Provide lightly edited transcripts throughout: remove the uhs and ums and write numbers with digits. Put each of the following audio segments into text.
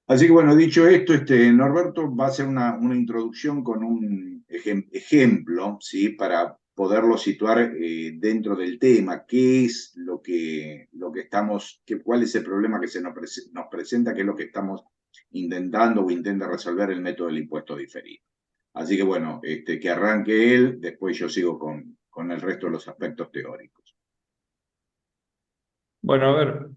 Así que bueno, dicho esto, Norberto va a hacer una introducción con un ejemplo, ¿sí? Para poderlo situar dentro del tema, qué es lo que estamos, cuál es el problema que nos presenta, qué es lo que estamos intentando o intenta resolver el método del impuesto diferido. Así que bueno, que arranque él, después yo sigo con el resto de los aspectos teóricos. Bueno, a ver,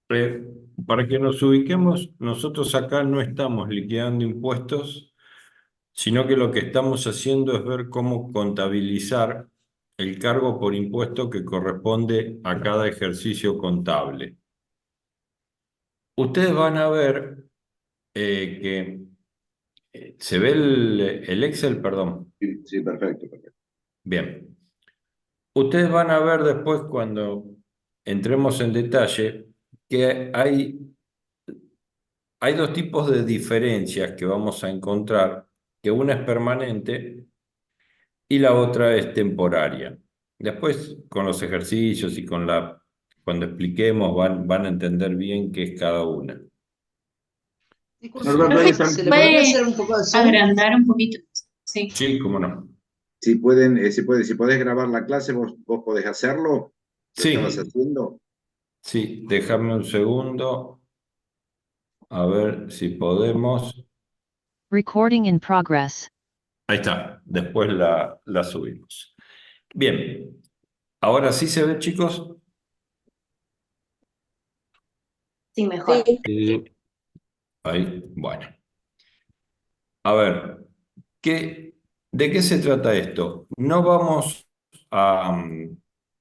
eh, para que nos ubiquemos, nosotros acá no estamos liquidando impuestos, sino que lo que estamos haciendo es ver cómo contabilizar el cargo por impuesto que corresponde a cada ejercicio contable. Ustedes van a ver que se ve el Excel, perdón. Sí, sí, perfecto, perfecto. Bien. Ustedes van a ver después cuando entremos en detalle que hay dos tipos de diferencias que vamos a encontrar, que una es permanente y la otra es temporaria. Después, con los ejercicios y cuando expliquemos, van a entender bien qué es cada una. Disculpe, Norberto, profe, ahí ¿se están. le podría ¿Puede hacer un poco de zoom? agrandar un poquito? Sí. Sí, cómo no. Si podés grabar la clase, vos podés hacerlo. ¿Lo estabas Sí, haciendo? sí, déjame un segundo, a ver si podemos. Recording in progress. Ahí está, después la subimos. Bien, ahora sí se ve, chicos. Sí, mejor. Sí. Sí. Ahí, bueno. A ver, ¿de qué se trata esto?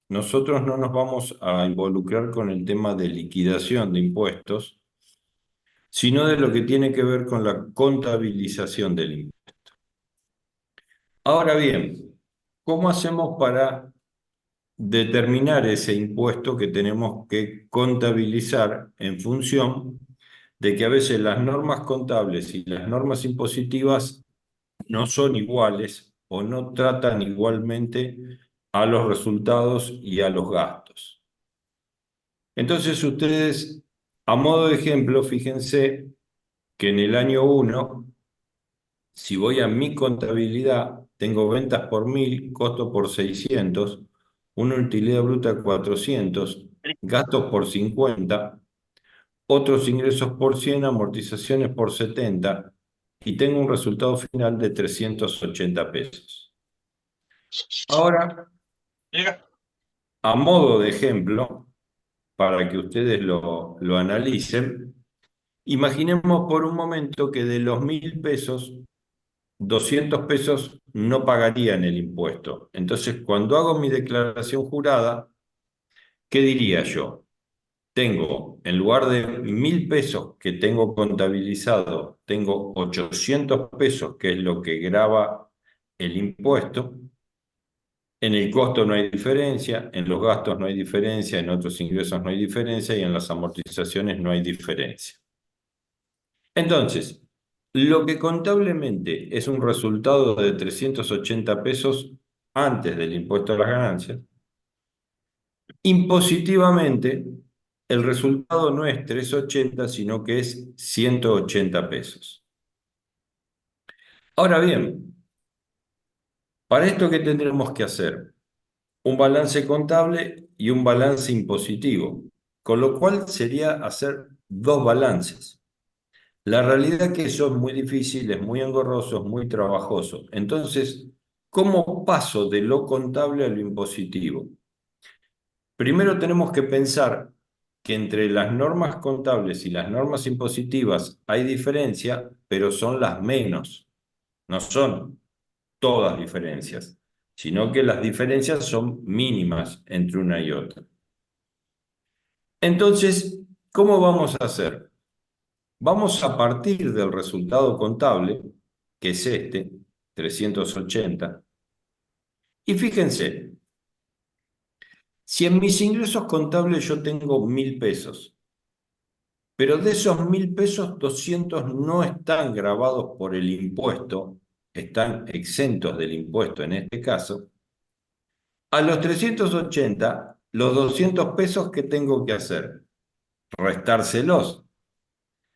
Nosotros no nos vamos a involucrar con el tema de liquidación de impuestos, sino de lo que tiene que ver con la contabilización del impuesto. Ahora bien, ¿cómo hacemos para determinar ese impuesto que tenemos que contabilizar en función de que a veces las normas contables y las normas impositivas no son iguales o no tratan igualmente a los resultados y a los gastos? Entonces ustedes, a modo de ejemplo, fíjense que en el año 1, si voy a mi contabilidad, tengo ventas por 1000, costo por 600, una utilidad bruta 400, gastos por 50, otros ingresos por 100, amortizaciones por 70, y tengo un resultado final de 380 pesos. Ahora, a modo de ejemplo, para que ustedes lo analicen, imaginemos por un momento que de los 1000 pesos, 200 pesos no pagarían el impuesto. Entonces, cuando hago mi declaración jurada, ¿qué diría yo? Tengo, en lugar de 1000 pesos que tengo contabilizado, tengo 800 pesos, que es lo que grava el impuesto. En el costo no hay diferencia, en los gastos no hay diferencia, en otros ingresos no hay diferencia y en las amortizaciones no hay diferencia. Entonces, lo que contablemente es un resultado de 380 pesos antes del impuesto a las ganancias, impositivamente el resultado no es 380, sino que es 180 pesos. Ahora bien, para esto, ¿qué tendremos que hacer? Un balance contable y un balance impositivo, con lo cual sería hacer dos balances. La realidad es que eso es muy difícil, es muy engorroso, es muy trabajoso. Entonces, ¿cómo paso de lo contable a lo impositivo? Primero tenemos que pensar que entre las normas contables y las normas impositivas hay diferencia, pero son las menos, no son todas diferencias, sino que las diferencias son mínimas entre una y otra. Entonces, ¿cómo vamos a hacer? Vamos a partir del resultado contable, que es 380, y fíjense, si en mis ingresos contables yo tengo 1000 pesos, pero de esos 1000 pesos, 200 no están gravados por el impuesto, están exentos del impuesto en este caso, a los 380, los 200 pesos, ¿qué tengo que hacer? Restárselos.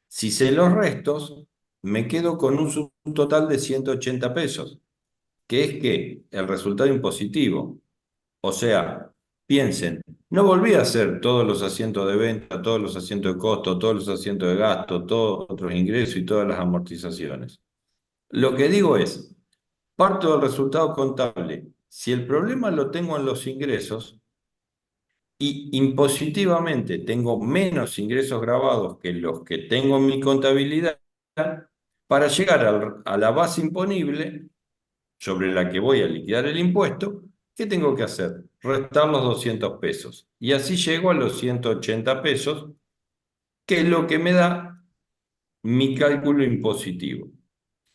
Si sé los restos, me quedo con un total de 180 pesos, que es que el resultado impositivo. O sea, piensen, no volví a hacer todos los asientos de venta, todos los asientos de costo, todos los asientos de gasto, todos otros ingresos y todas las amortizaciones. Lo que digo es, parto del resultado contable. Si el problema lo tengo en los ingresos y impositivamente tengo menos ingresos grabados que los que tengo en mi contabilidad, para llegar a la base imponible sobre la que voy a liquidar el impuesto, ¿qué tengo que hacer? Restar los 200 pesos. Y así llego a los 180 pesos, que es lo que me da mi cálculo impositivo.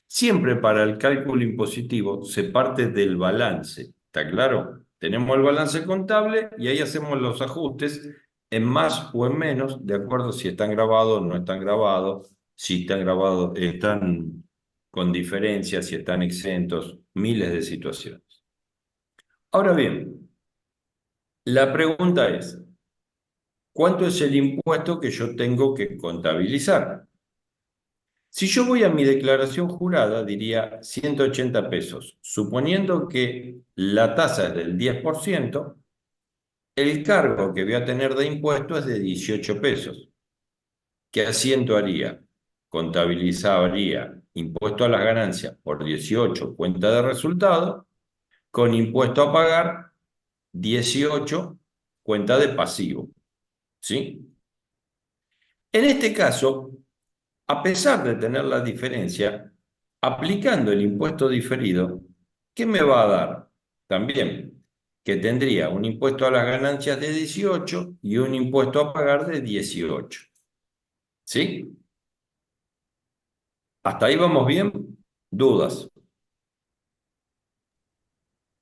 Siempre para el cálculo impositivo se parte del balance, ¿está claro? Tenemos el balance contable y ahí hacemos los ajustes en más o en menos, de acuerdo si están grabados o no están grabados, si están grabados, están con diferencias, si están exentos, miles de situaciones. Ahora bien, la pregunta es, ¿cuánto es el impuesto que yo tengo que contabilizar? Si yo voy a mi declaración jurada, diría 180 pesos. Suponiendo que la tasa es del 10%, el cargo que voy a tener de impuesto es de 18 pesos. ¿Qué asiento haría? Contabilizaría impuesto a las ganancias por 18, cuenta de resultado, con impuesto a pagar 18, cuenta de pasivo. ¿Sí? En este caso, a pesar de tener la diferencia, aplicando el impuesto diferido, ¿qué me va a dar? También que tendría un impuesto a las ganancias de 18 y un impuesto a pagar de 18. ¿Sí? ¿Hasta ahí vamos bien? ¿Dudas?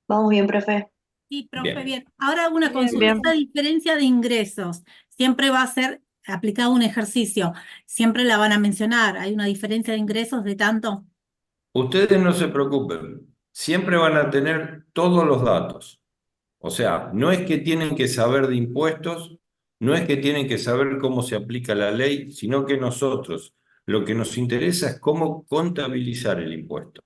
Vamos bien, profe. Sí, profe, Bien. bien. Ahora una consulta. Bien. Esta diferencia de ingresos siempre va a ser aplicado un ejercicio. Siempre la van a mencionar. Hay una diferencia de ingresos de tanto. Ustedes no se preocupen, siempre van a tener todos los datos. O sea, no es que tienen que saber de impuestos, no es que tienen que saber cómo se aplica la ley, sino que nosotros lo que nos interesa es cómo contabilizar el impuesto.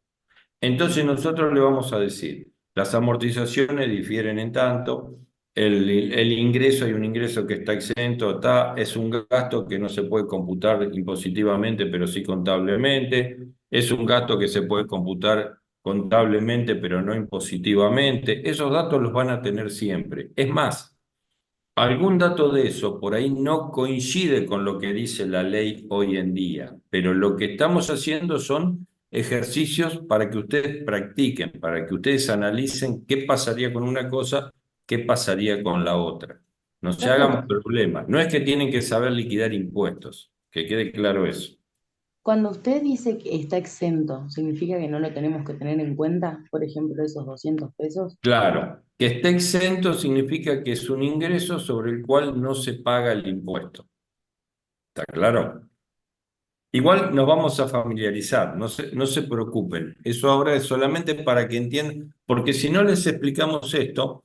Entonces nosotros le vamos a decir, las amortizaciones difieren en tanto, el ingreso, hay un ingreso que está exento, es un gasto que no se puede computar impositivamente, pero sí contablemente, es un gasto que se puede computar contablemente, pero no impositivamente. Esos datos los van a tener siempre. Es más, algún dato de eso por ahí no coincide con lo que dice la ley hoy en día, pero lo que estamos haciendo son ejercicios para que ustedes practiquen, para que ustedes analicen qué pasaría con una cosa, qué pasaría con la otra. No se hagan problemas. No es que tienen que saber liquidar impuestos, que quede claro eso. Cuando usted dice que está exento, ¿significa que no lo tenemos que tener en cuenta? Por ejemplo, esos 200 pesos. Claro, que esté exento significa que es un ingreso sobre el cual no se paga el impuesto. ¿Está claro? Igual nos vamos a familiarizar, no se preocupen. Eso ahora es solamente para que entiendan, porque si no les explicamos esto,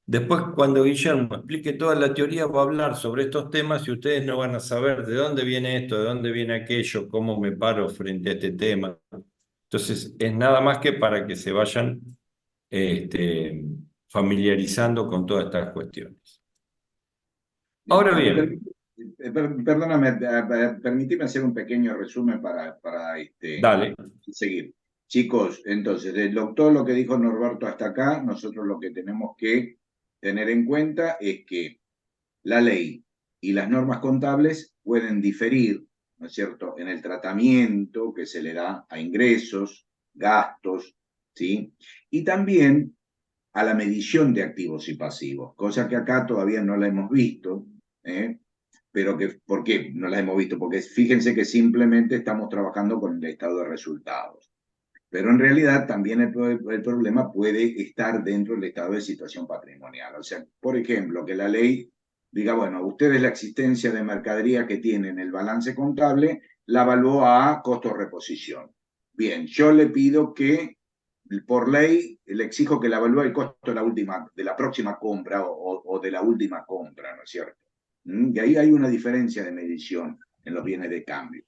después cuando Guillermo explique toda la teoría va a hablar sobre estos temas y ustedes no van a saber de dónde viene esto, de dónde viene aquello, cómo me paro frente a este tema. Entonces, es nada más que para que se vayan familiarizando con todas estas cuestiones. Ahora bien, Perdóname, permíteme hacer un pequeño resumen para dale. seguir. Chicos, entonces, todo lo que dijo Norberto hasta acá, nosotros lo que tenemos que tener en cuenta es que la ley y las normas contables pueden diferir, ¿no es cierto?, en el tratamiento que se le da a ingresos, gastos, ¿sí? Y también a la medición de activos y pasivos, cosa que acá todavía no la hemos visto, ¿eh? Pero ¿por qué no la hemos visto? Porque fíjense que simplemente estamos trabajando con el estado de resultados. Pero en realidad también el problema puede estar dentro del estado de situación patrimonial. O sea, por ejemplo, que la ley diga, bueno, ustedes la existencia de mercadería que tienen el balance contable la evaluó a costo-reposición. Bien, yo le pido que por ley le exijo que la evalúe el costo de la próxima compra o de la última compra, ¿no es cierto? Y ahí hay una diferencia de medición en los bienes de cambio.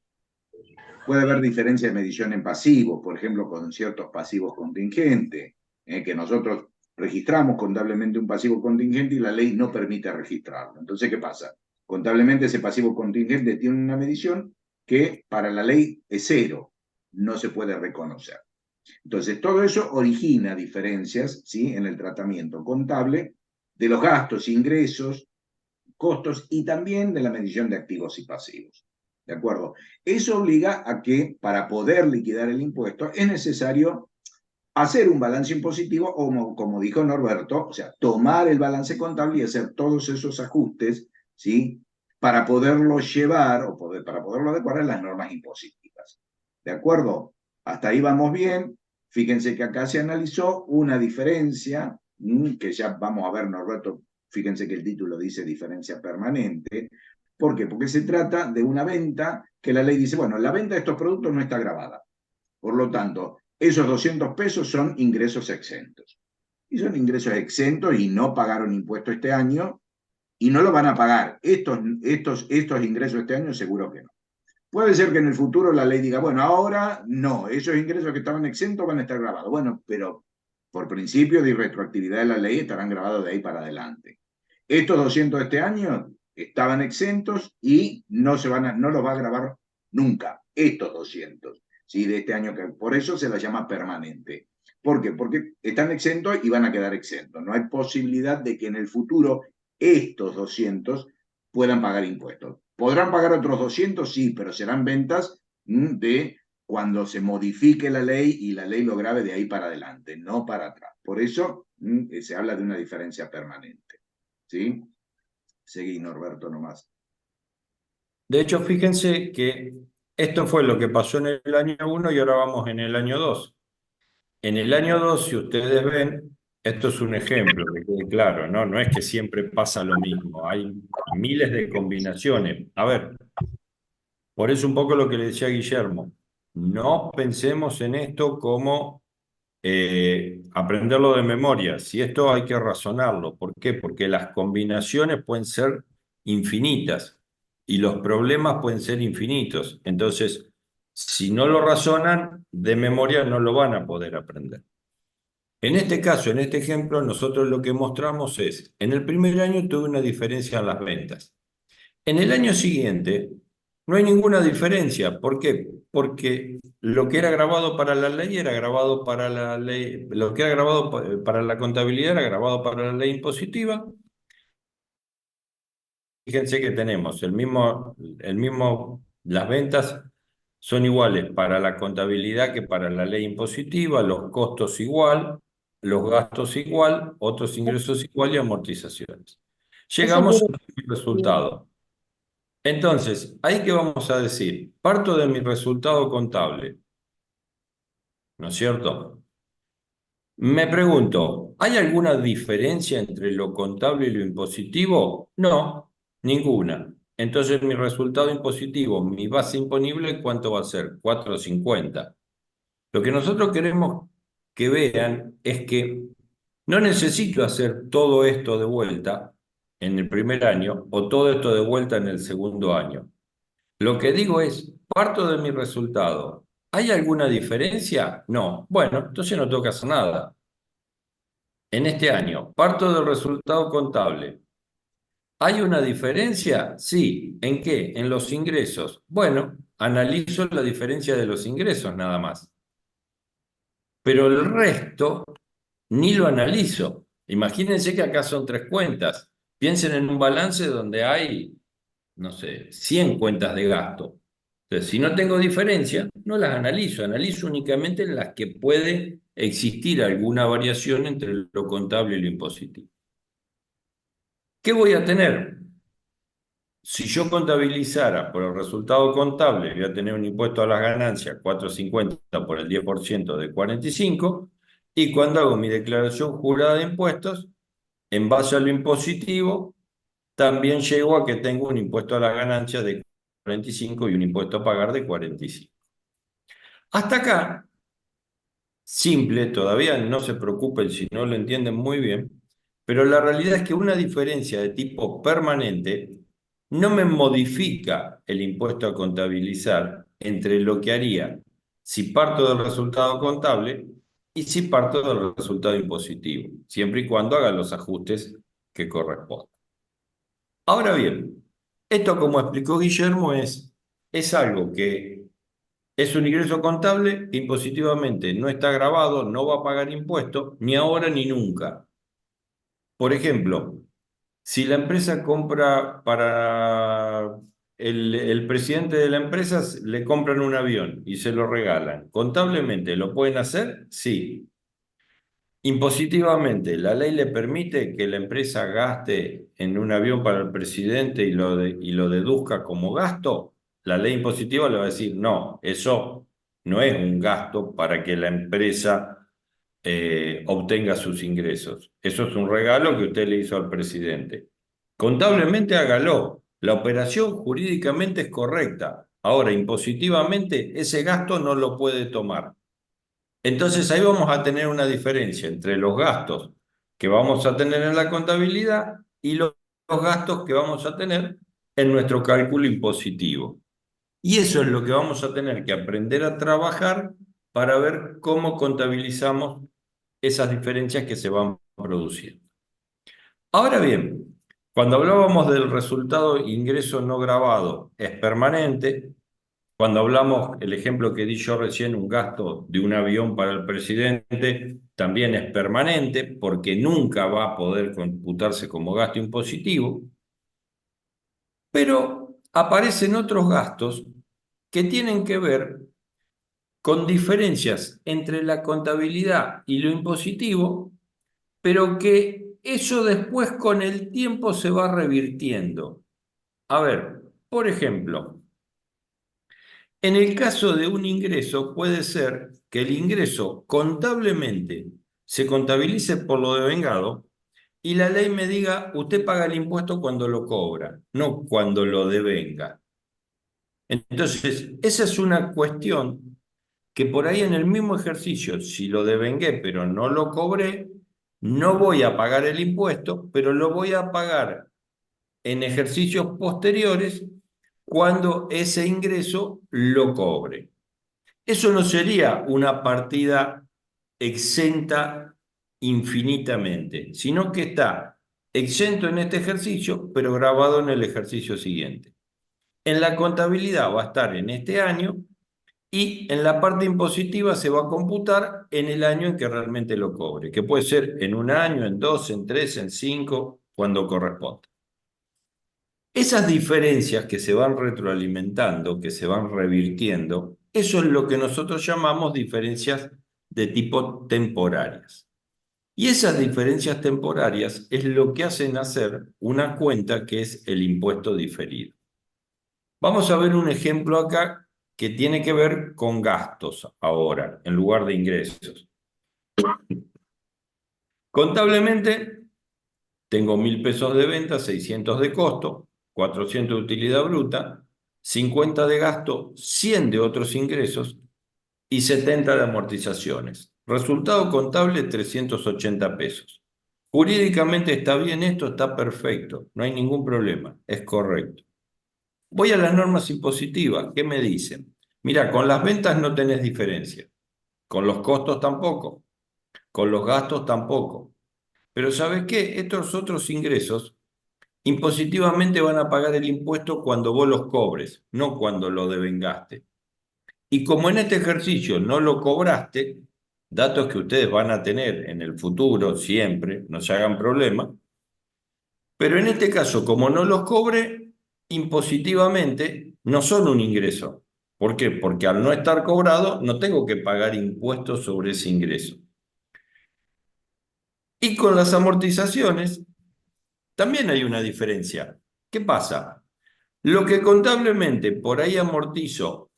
Puede haber diferencia de medición en pasivos, por ejemplo, con ciertos pasivos contingentes, que nosotros registramos contablemente un pasivo contingente y la ley no permite registrarlo. Entonces, ¿qué pasa? Contablemente ese pasivo contingente tiene una medición que para la ley es 0, no se puede reconocer. Entonces, todo eso origina diferencias, ¿sí?, en el tratamiento contable de los gastos, ingresos, costos y también de la medición de activos y pasivos. ¿De acuerdo? Eso obliga a que para poder liquidar el impuesto es necesario hacer un balance impositivo o, como dijo Norberto, o sea, tomar el balance contable y hacer todos esos ajustes, ¿sí?, para poderlo llevar o para poderlo adecuar a las normas impositivas. ¿De acuerdo? Hasta ahí vamos bien. Fíjense que acá se analizó una diferencia, que ya vamos a ver, Norberto, fíjense que el título dice diferencia permanente. ¿Por qué? Porque se trata de una venta que la ley dice, bueno, la venta de estos productos no está grabada. Por lo tanto, esos 200 pesos son ingresos exentos. Y son ingresos exentos y no pagaron impuesto este año y no lo van a pagar. Estos ingresos este año seguro que no. Puede ser que en el futuro la ley diga, bueno, ahora no, esos ingresos que estaban exentos van a estar grabados. Bueno, pero por principio de retroactividad de la ley estarán grabados de ahí para adelante. Estos 200 de este año estaban exentos y no los va a grabar nunca, estos 200, ¿sí?, de este año, que por eso se la llama permanente. ¿Por qué? Porque están exentos y van a quedar exentos. No hay posibilidad de que en el futuro estos 200 puedan pagar impuestos. ¿Podrán pagar otros 200? Sí, pero serán ventas de cuando se modifique la ley y la ley lo grave de ahí para adelante, no para atrás. Por eso se habla de una diferencia permanente. ¿Sí? Seguí, Norberto, nomás. De hecho, fíjense que esto fue lo que pasó en el año 1 y ahora vamos en el año 2. En el año 2, si ustedes ven, esto es un ejemplo, que quede claro, ¿no? No es que siempre pasa lo mismo, hay miles de combinaciones. A ver, por eso un poco lo que le decía Guillermo, no pensemos en esto como aprenderlo de memoria. Si esto hay que razonarlo. ¿Por qué? Porque las combinaciones pueden ser infinitas y los problemas pueden ser infinitos. Entonces, si no lo razonan, de memoria no lo van a poder aprender. En este caso, en este ejemplo, nosotros lo que mostramos es, en el primer año tuve una diferencia en las ventas. En el año siguiente no hay ninguna diferencia. ¿Por qué? Porque lo que era grabado para la ley era grabado para la ley, lo que era grabado para la contabilidad era grabado para la ley impositiva. Fíjense que tenemos las ventas son iguales para la contabilidad que para la ley impositiva, los costos igual, los gastos igual, otros ingresos igual y amortizaciones. Eso Llegamos quiere al resultado. Entonces, ¿ahí qué vamos a decir? Parto de mi resultado contable, ¿no es cierto? Me pregunto, ¿hay alguna diferencia entre lo contable y lo impositivo? No, ninguna. Entonces mi resultado impositivo, mi base imponible, ¿cuánto va a ser? 450. Lo que nosotros queremos que vean es que no necesito hacer todo esto de vuelta en el primer año o todo esto de vuelta en el segundo año. Lo que digo es, parto de mi resultado. ¿Hay alguna diferencia? No. Bueno, entonces no tengo que hacer nada. En este año, parto del resultado contable. ¿Hay una diferencia? Sí. ¿En qué? En los ingresos. Bueno, analizo la diferencia de los ingresos nada más. Pero el resto ni lo analizo. Imagínense que acá son 3 cuentas. Piensen en un balance donde hay, no sé, 100 cuentas de gasto. Entonces, si no tengo diferencia, no las analizo. Analizo únicamente las que puede existir alguna variación entre lo contable y lo impositivo. ¿Qué voy a tener? Si yo contabilizara por el resultado contable, voy a tener un impuesto a las ganancias 450 por el 10% de 45, y cuando hago mi declaración jurada de impuestos, en base a lo impositivo, también llego a que tengo un impuesto a las ganancias de 45 y un impuesto a pagar de 45. Hasta acá, simple, todavía no se preocupen si no lo entienden muy bien, pero la realidad es que una diferencia de tipo permanente no me modifica el impuesto a contabilizar entre lo que haría si parto del resultado contable y si parto del resultado impositivo, siempre y cuando haga los ajustes que correspondan. Ahora bien, esto, como explicó Guillermo, es algo que es un ingreso contable que impositivamente no está grabado, no va a pagar impuestos, ni ahora ni nunca. Por ejemplo, si la empresa compra para el presidente de la empresa, le compran un avión y se lo regalan. ¿Contablemente lo pueden hacer? Sí. Impositivamente, ¿la ley le permite que la empresa gaste en un avión para el presidente y lo deduzca como gasto? La ley impositiva le va a decir, no, eso no es un gasto para que la empresa obtenga sus ingresos. Eso es un regalo que usted le hizo al presidente. Contablemente hágalo. La operación jurídicamente es correcta. Ahora, impositivamente, ese gasto no lo puede tomar. Entonces ahí vamos a tener una diferencia entre los gastos que vamos a tener en la contabilidad y los gastos que vamos a tener en nuestro cálculo impositivo. Y eso es lo que vamos a tener que aprender a trabajar para ver cómo contabilizamos esas diferencias que se van produciendo. Ahora bien, cuando hablábamos del resultado ingreso no grabado, es permanente. Cuando hablamos, el ejemplo que di yo recién, un gasto de un avión para el presidente, también es permanente porque nunca va a poder computarse como gasto impositivo. Pero aparecen otros gastos que tienen que ver con diferencias entre la contabilidad y lo impositivo, pero que eso después con el tiempo se va revirtiendo. A ver, por ejemplo, en el caso de un ingreso puede ser que el ingreso contablemente se contabilice por lo devengado y la ley me diga, usted paga el impuesto cuando lo cobra, no cuando lo devenga. Entonces, esa es una cuestión que por ahí en el mismo ejercicio, si lo devengué pero no lo cobré, no voy a pagar el impuesto, pero lo voy a pagar en ejercicios posteriores cuando ese ingreso lo cobre. Eso no sería una partida exenta infinitamente, sino que está exento en este ejercicio, pero grabado en el ejercicio siguiente. En la contabilidad va a estar en este año y en la parte impositiva se va a computar en el año en que realmente lo cobre, que puede ser en un año, en 2, en 3, en 5, cuando corresponda. Esas diferencias que se van retroalimentando, que se van revirtiendo, eso es lo que nosotros llamamos diferencias de tipo temporarias. Y esas diferencias temporarias es lo que hacen hacer una cuenta que es el impuesto diferido. Vamos a ver un ejemplo acá que tiene que ver con gastos ahora, en lugar de ingresos. Contablemente, tengo 1.000 pesos de venta, 600 de costo, 400 de utilidad bruta, 50 de gasto, 100 de otros ingresos y 70 de amortizaciones. Resultado contable, 380 pesos. Jurídicamente está bien esto, está perfecto, no hay ningún problema, es correcto. Voy a las normas impositivas, ¿qué me dicen? Mira, con las ventas no tenés diferencia, con los costos tampoco, con los gastos tampoco. Pero ¿sabes qué? Estos otros ingresos impositivamente van a pagar el impuesto cuando vos los cobres, no cuando lo devengaste. Y como en este ejercicio no lo cobraste, datos que ustedes van a tener en el futuro siempre, no se hagan problema, pero en este caso, como no los cobre, impositivamente no son un ingreso. ¿Por qué? Porque al no estar cobrado no tengo que pagar impuestos sobre ese ingreso. Y con las amortizaciones también hay una diferencia. ¿Qué pasa? Lo que contablemente por ahí amortizo,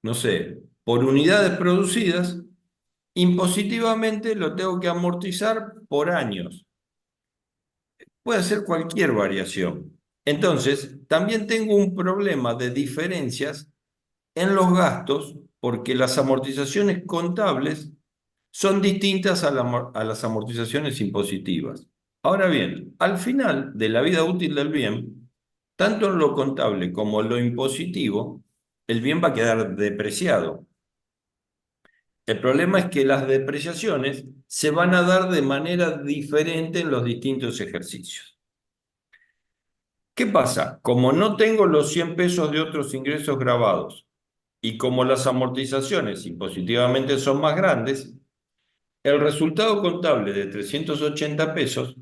no sé, por unidades producidas, impositivamente lo tengo que amortizar por años. Puede ser cualquier variación. Entonces, también tengo un problema de diferencias en los gastos porque las amortizaciones contables son distintas a las amortizaciones impositivas. Ahora bien, al final de la vida útil del bien, tanto en lo contable como en lo impositivo, el bien va a quedar depreciado. El problema es que las depreciaciones se van a dar de manera diferente en los distintos ejercicios. ¿Qué pasa? Como no tengo los 100 pesos de otros ingresos grabados y como las amortizaciones impositivamente son más grandes, el resultado contable de 380 pesos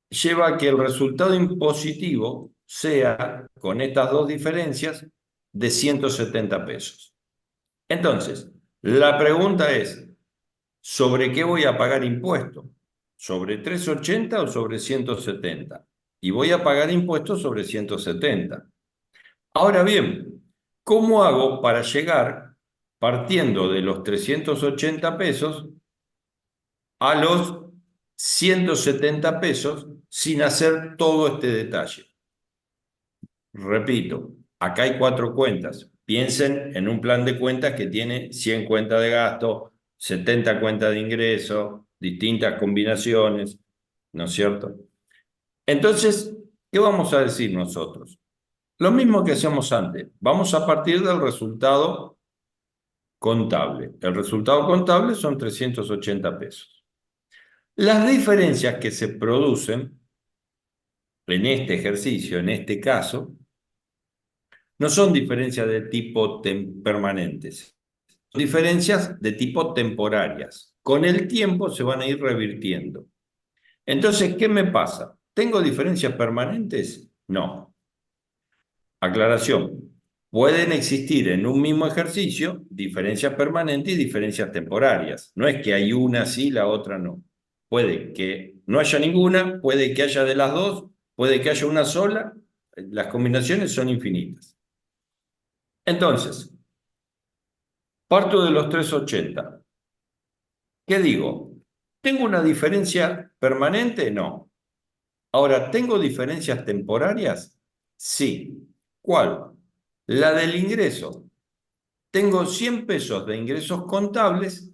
lleva a que el resultado impositivo sea, con estas dos diferencias, de 170 pesos. Entonces, la pregunta es, ¿sobre qué voy a pagar impuesto? ¿Sobre 380 o sobre 170? Y voy a pagar impuestos sobre 170. Ahora bien, ¿cómo hago para llegar, partiendo de los 380 pesos, a los 170 pesos sin hacer todo este detalle? Repito, acá hay 4 cuentas. Piensen en un plan de cuentas que tiene 100 cuentas de gasto, 70 cuentas de ingreso, distintas combinaciones, ¿no es cierto? Entonces, ¿qué vamos a decir nosotros? Lo mismo que hacíamos antes. Vamos a partir del resultado contable. El resultado contable son 380 pesos. Las diferencias que se producen en este ejercicio, en este caso, no son diferencias de tipo permanentes, son diferencias de tipo temporarias. Con el tiempo se van a ir revirtiendo. Entonces, ¿qué me pasa? ¿Tengo diferencias permanentes? No. Aclaración. Pueden existir en un mismo ejercicio diferencias permanentes y diferencias temporarias. No es que hay una sí, la otra no. Puede que no haya ninguna, puede que haya de las dos, puede que haya una sola. Las combinaciones son infinitas. Entonces, parto de los 380. ¿Qué digo? ¿Tengo una diferencia permanente? No. Ahora, ¿tengo diferencias temporarias? Sí. ¿Cuál? La del ingreso. Tengo 100 pesos de ingresos contables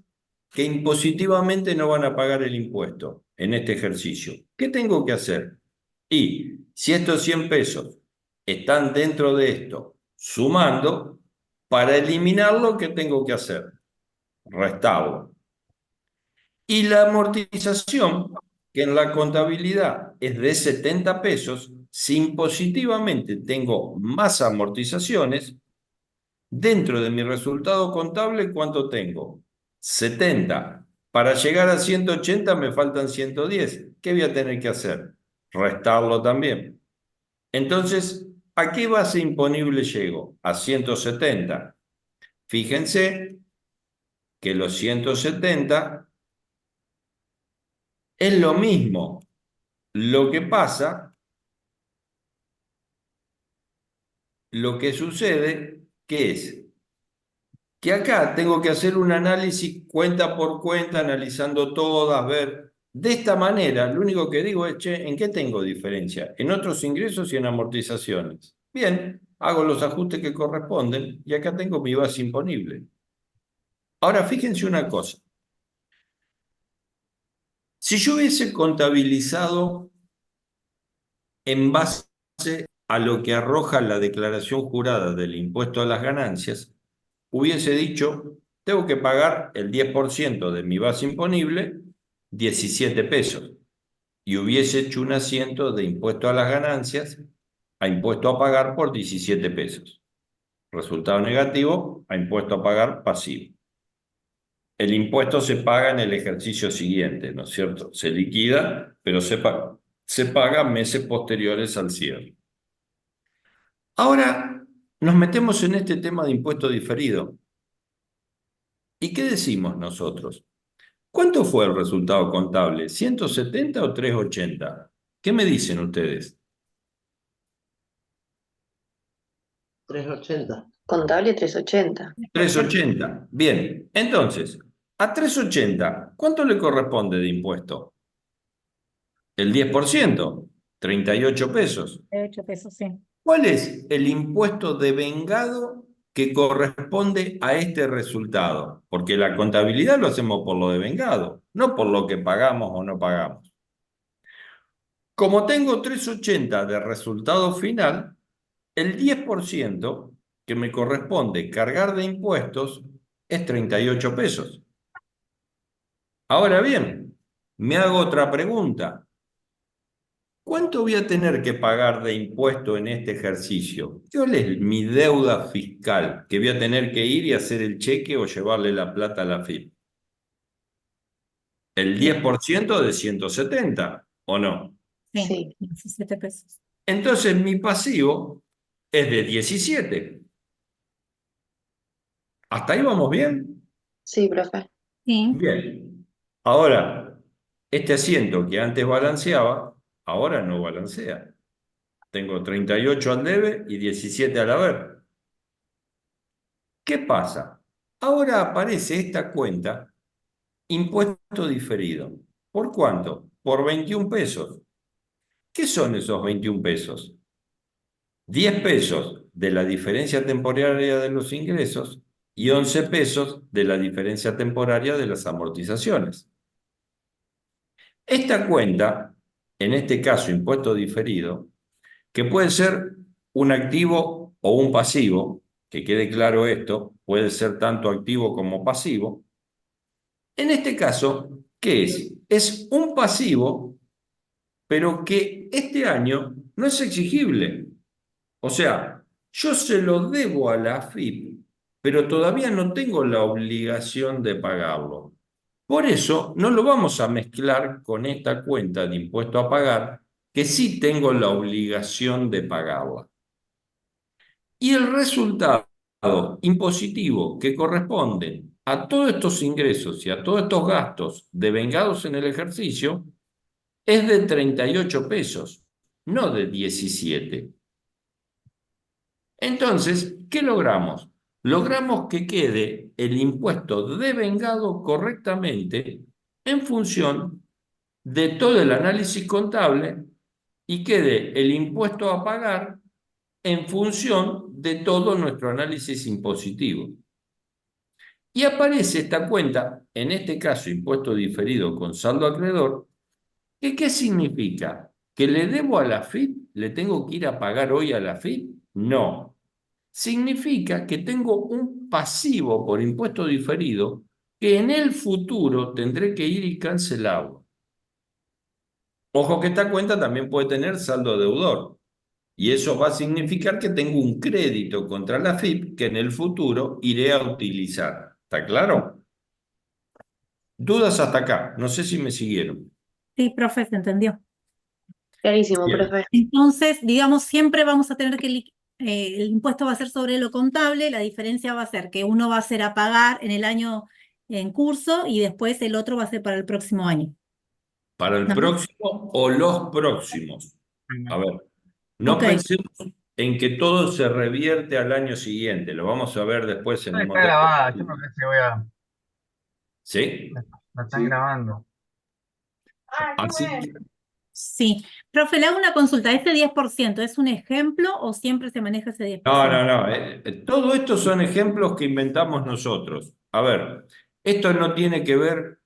que impositivamente no van a pagar el impuesto en este ejercicio. ¿Qué tengo que hacer? Y si estos 100 pesos están dentro de esto, sumando, para eliminarlo, ¿qué tengo que hacer? Restarlo. Y la amortización, que en la contabilidad es de 70 pesos, si impositivamente tengo más amortizaciones, dentro de mi resultado contable, ¿cuánto tengo? 70. Para llegar a 180 me faltan 110. ¿Qué voy a tener que hacer? Restarlo también. Entonces, ¿a qué base imponible llego? A 170. Fíjense que los 170 es lo mismo. Lo que pasa, lo que sucede, que es que acá tengo que hacer un análisis cuenta por cuenta, analizando todas, ver. De esta manera, lo único que digo es, che, ¿en qué tengo diferencia? En otros ingresos y en amortizaciones. Bien, hago los ajustes que corresponden y acá tengo mi base imponible. Ahora, fíjense una cosa. Si yo hubiese contabilizado en base a lo que arroja la declaración jurada del impuesto a las ganancias, hubiese dicho, tengo que pagar el 10% de mi base imponible, 17 pesos, y hubiese hecho un asiento de impuesto a las ganancias a impuesto a pagar por 17 pesos. Resultado negativo, a impuesto a pagar pasivo. El impuesto se paga en el ejercicio siguiente, ¿no es cierto? Se liquida, pero se paga meses posteriores al cierre. Ahora nos metemos en este tema de impuesto diferido. ¿Y qué decimos nosotros? ¿Cuánto fue el resultado contable? ¿170 o 380? ¿Qué me dicen ustedes? 380. Contable 380. 380. Bien, entonces, a 380, ¿cuánto le corresponde de impuesto? El 10%, 38 pesos. De 8 pesos, sí. ¿Cuál es el impuesto devengado que corresponde a este resultado? Porque la contabilidad lo hacemos por lo devengado, no por lo que pagamos o no pagamos. Como tengo 380 de resultado final, el 10% que me corresponde cargar de impuestos es 38 pesos. Ahora bien, me hago otra pregunta. ¿Cuánto voy a tener que pagar de impuesto en este ejercicio? ¿Cuál es mi deuda fiscal que voy a tener que ir y hacer el cheque o llevarle la plata a la FIP? ¿El 10% de 170 o no? Sí, Sí, 17 pesos. Entonces mi pasivo es de 17. ¿Hasta ahí vamos bien? sí, profe. Sí, Bien. Ahora, este asiento que antes balanceaba, ahora no balancea. Tengo 38 al debe y 17 al haber. ¿Qué pasa? Ahora aparece esta cuenta, impuesto diferido. ¿Por cuánto? Por 21 pesos. ¿Qué son esos 21 pesos? 10 pesos de la diferencia temporaria de los ingresos y 11 pesos de la diferencia temporaria de las amortizaciones. Esta cuenta, en este caso impuesto diferido, que puede ser un activo o un pasivo, que quede claro esto, puede ser tanto activo como pasivo. En este caso, ¿qué es? Es un pasivo, pero que este año no es exigible. O sea, yo se lo debo a la AFIP, pero todavía no tengo la obligación de pagarlo. Por eso no lo vamos a mezclar con esta cuenta de impuesto a pagar, que sí tengo la obligación de pagarla. Y el resultado impositivo que corresponde a todos estos ingresos y a todos estos gastos devengados en el ejercicio es de 38 pesos, no de 17. Entonces, ¿qué logramos? Logramos que quede el impuesto devengado correctamente en función de todo el análisis contable y quede el impuesto a pagar en función de todo nuestro análisis impositivo. Y aparece esta cuenta, en este caso impuesto diferido con saldo acreedor, que ¿qué significa? ¿Que le debo a la AFIP? ¿Le tengo que ir a pagar hoy a la AFIP? No. Significa que tengo un pasivo por impuesto diferido que en el futuro tendré que ir y cancelarlo. Ojo que esta cuenta también puede tener saldo deudor. Y eso va a significar que tengo un crédito contra la AFIP que en el futuro iré a utilizar. ¿Está claro? Dudas hasta acá. No sé si me siguieron. sí, profe, se entendió. Clarísimo, Bien. profe. Entonces, digamos, siempre vamos a tener que el impuesto va a ser sobre lo contable, la diferencia va a ser que uno va a ser a pagar en el año en curso y después el otro va a ser para el próximo año. Para el ¿No? próximo o los próximos. A ver, no Ok, pensemos en que todo se revierte al año siguiente. Lo vamos a ver después en No un está montón de grabada, yo estudios. creo que sí voy a. ¿Sí? La están Sí. grabando. Así que, sí. Profe, le hago una consulta. ¿Este 10% es un ejemplo o siempre se maneja ese no, 10%? no, no. Todo esto son ejemplos que inventamos nosotros. A ver, esto no tiene que ver,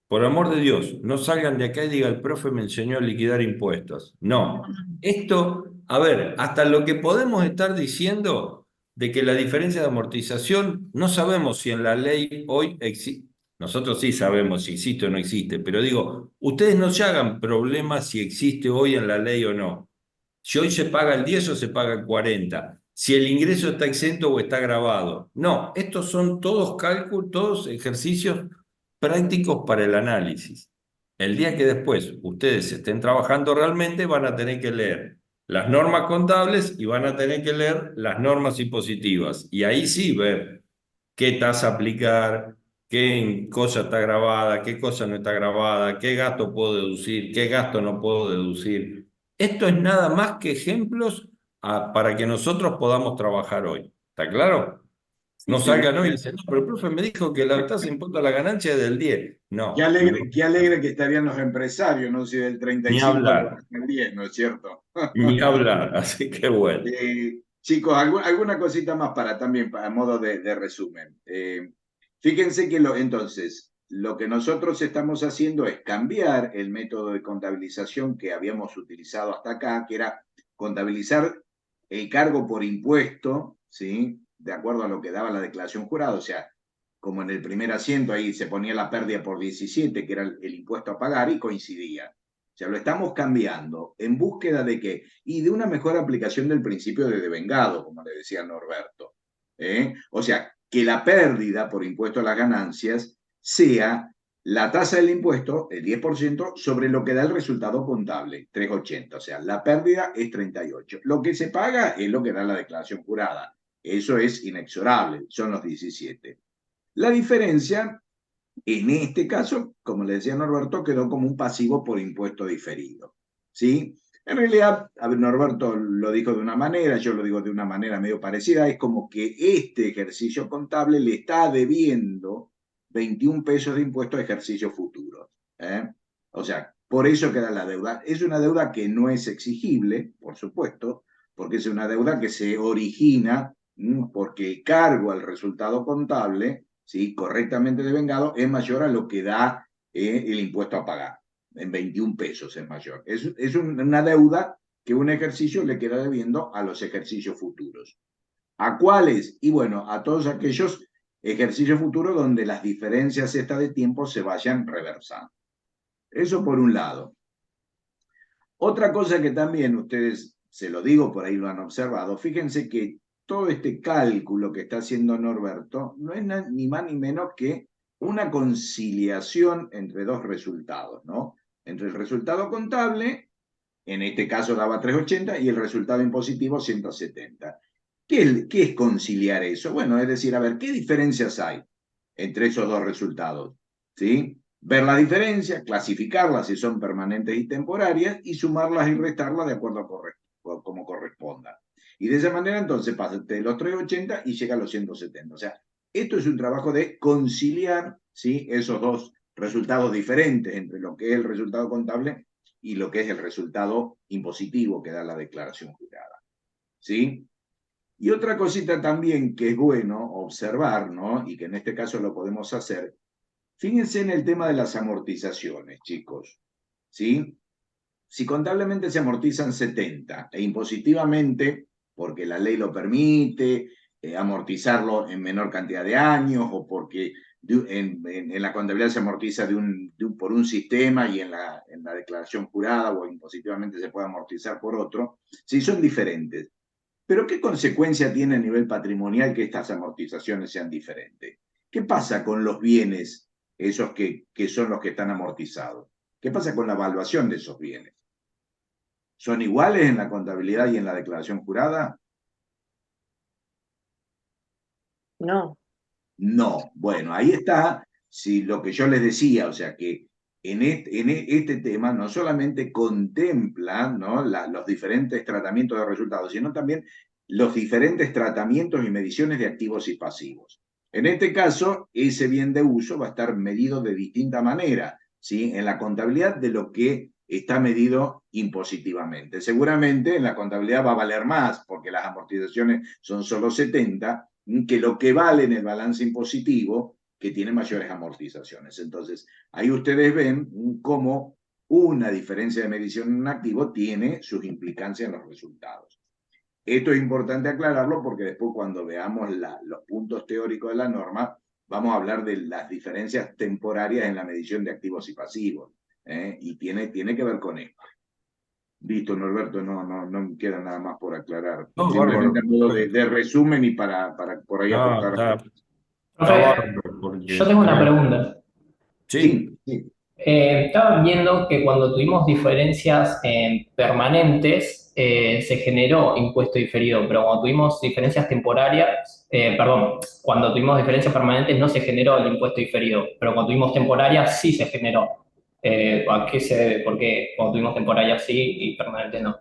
por amor de Dios, no salgan de acá y digan, el profe me enseñó a liquidar impuestos. No. Esto, a ver, hasta lo que podemos estar diciendo de que la diferencia de amortización, no sabemos si en la ley hoy existe. Nosotros sí sabemos si existe o no existe, pero digo, ustedes no se hagan problemas si existe hoy en la ley o no. Si hoy se paga el 10 o se paga el 40, si el ingreso está exento o está grabado. No, estos son todos cálculos, todos ejercicios prácticos para el análisis. El día que después ustedes estén trabajando realmente van a tener que leer las normas contables y van a tener que leer las normas impositivas. Y ahí sí ver qué tasa aplicar, qué cosa está grabada, qué cosa no está grabada, qué gasto puedo deducir, qué gasto no puedo deducir. Esto es nada más que ejemplos para que nosotros podamos trabajar hoy. ¿Está claro? Sí, No sí. salgan hoy y dicen, no, pero el profe me dijo que la tasa de impuesto a la ganancia es del 10. No, Qué alegre que estarían los empresarios, ¿no? Si del ni 35 lo hablar, bajan al 10, ¿no es cierto? ni hablar. Así que bueno. Chicos, alguna cosita más para también, a modo de resumen. Fíjense que entonces, lo que nosotros estamos haciendo es cambiar el método de contabilización que habíamos utilizado hasta acá, que era contabilizar el cargo por impuesto, ¿sí? De acuerdo a lo que daba la declaración jurada, o sea, como en el primer asiento ahí se ponía la pérdida por 17, que era el impuesto a pagar, y coincidía. O sea, lo estamos cambiando en búsqueda de qué, y de una mejor aplicación del principio de devengado, como le decía Norberto. O sea, que la pérdida por impuesto a las ganancias sea la tasa del impuesto, el 10%, sobre lo que da el resultado contable, 380. O sea, la pérdida es 38. Lo que se paga es lo que da la declaración jurada. Eso es inexorable, son los 17. La diferencia, en este caso, como le decía Norberto, quedó como un pasivo por impuesto diferido. ¿Sí? En realidad, a ver, Norberto lo dijo de una manera, yo lo digo de una manera medio parecida, es como que este ejercicio contable le está debiendo 21 pesos de impuesto a ejercicios futuros. O sea, por eso queda la deuda. Es una deuda que no es exigible, por supuesto, porque es una deuda que se origina porque el cargo al resultado contable, ¿sí? Correctamente devengado, es mayor a lo que da el impuesto a pagar. En 21 pesos es mayor. Es una deuda que un ejercicio le queda debiendo a los ejercicios futuros. ¿A cuáles? Y bueno, a todos aquellos ejercicios futuros donde las diferencias estas de tiempo se vayan reversando. Eso por un lado. Otra cosa que también ustedes, se lo digo, por ahí lo han observado, fíjense que todo este cálculo que está haciendo Norberto no es ni más ni menos que una conciliación entre dos resultados, ¿no? Entre el resultado contable, en este caso daba 380, y el resultado impositivo 170. ¿Qué es conciliar eso? Bueno, es decir, a ver, ¿qué diferencias hay entre esos dos resultados? ¿Sí? Ver la diferencia, clasificarlas si son permanentes y temporarias, y sumarlas y restarlas de acuerdo a como corresponda. Y de esa manera entonces pasa de los 380 y llega a los 170. O sea, esto es un trabajo de conciliar, ¿sí? Esos dos resultados diferentes entre lo que es el resultado contable y lo que es el resultado impositivo que da la declaración jurada. ¿Sí? Y otra cosita también que es bueno observar, ¿no? Y que en este caso lo podemos hacer, fíjense en el tema de las amortizaciones, chicos. ¿Sí? Si contablemente se amortizan 70 e impositivamente, porque la ley lo permite, amortizarlo en menor cantidad de años o porque en la contabilidad se amortiza por un sistema y en la declaración jurada o impositivamente se puede amortizar por otro, sí son diferentes. Pero ¿qué consecuencia tiene a nivel patrimonial que estas amortizaciones sean diferentes? ¿Qué pasa con los bienes, esos que son los que están amortizados? ¿Qué pasa con la evaluación de esos bienes? ¿Son iguales en la contabilidad y en la declaración jurada? No. No. Bueno, ahí está si lo que yo les decía, o sea que en este tema no solamente contempla, ¿no?, los diferentes tratamientos de resultados, sino también los diferentes tratamientos y mediciones de activos y pasivos. En este caso, ese bien de uso va a estar medido de distinta manera, ¿sí?, en la contabilidad de lo que está medido impositivamente. Seguramente en la contabilidad va a valer más, porque las amortizaciones son solo 70, que lo que vale en el balance impositivo, que tiene mayores amortizaciones. Entonces, ahí ustedes ven cómo una diferencia de medición en un activo tiene sus implicancias en los resultados. Esto es importante aclararlo porque después cuando veamos los puntos teóricos de la norma, vamos a hablar de las diferencias temporarias en la medición de activos y pasivos. Y tiene que ver con esto. Listo, Norberto, no queda nada más por aclarar. No, Simplemente a bárbaro. modo de resumen y para por ahí No, aportar. está Profe, bárbaro porque yo tengo una pregunta. Sí, Sí. Estaba viendo que cuando tuvimos diferencias permanentes se generó impuesto diferido, pero cuando tuvimos diferencias temporarias, cuando tuvimos diferencias permanentes no se generó el impuesto diferido, pero cuando tuvimos temporarias sí se generó. ¿A qué se debe? ¿Por qué cuando tuvimos temporarias sí y permanentes no?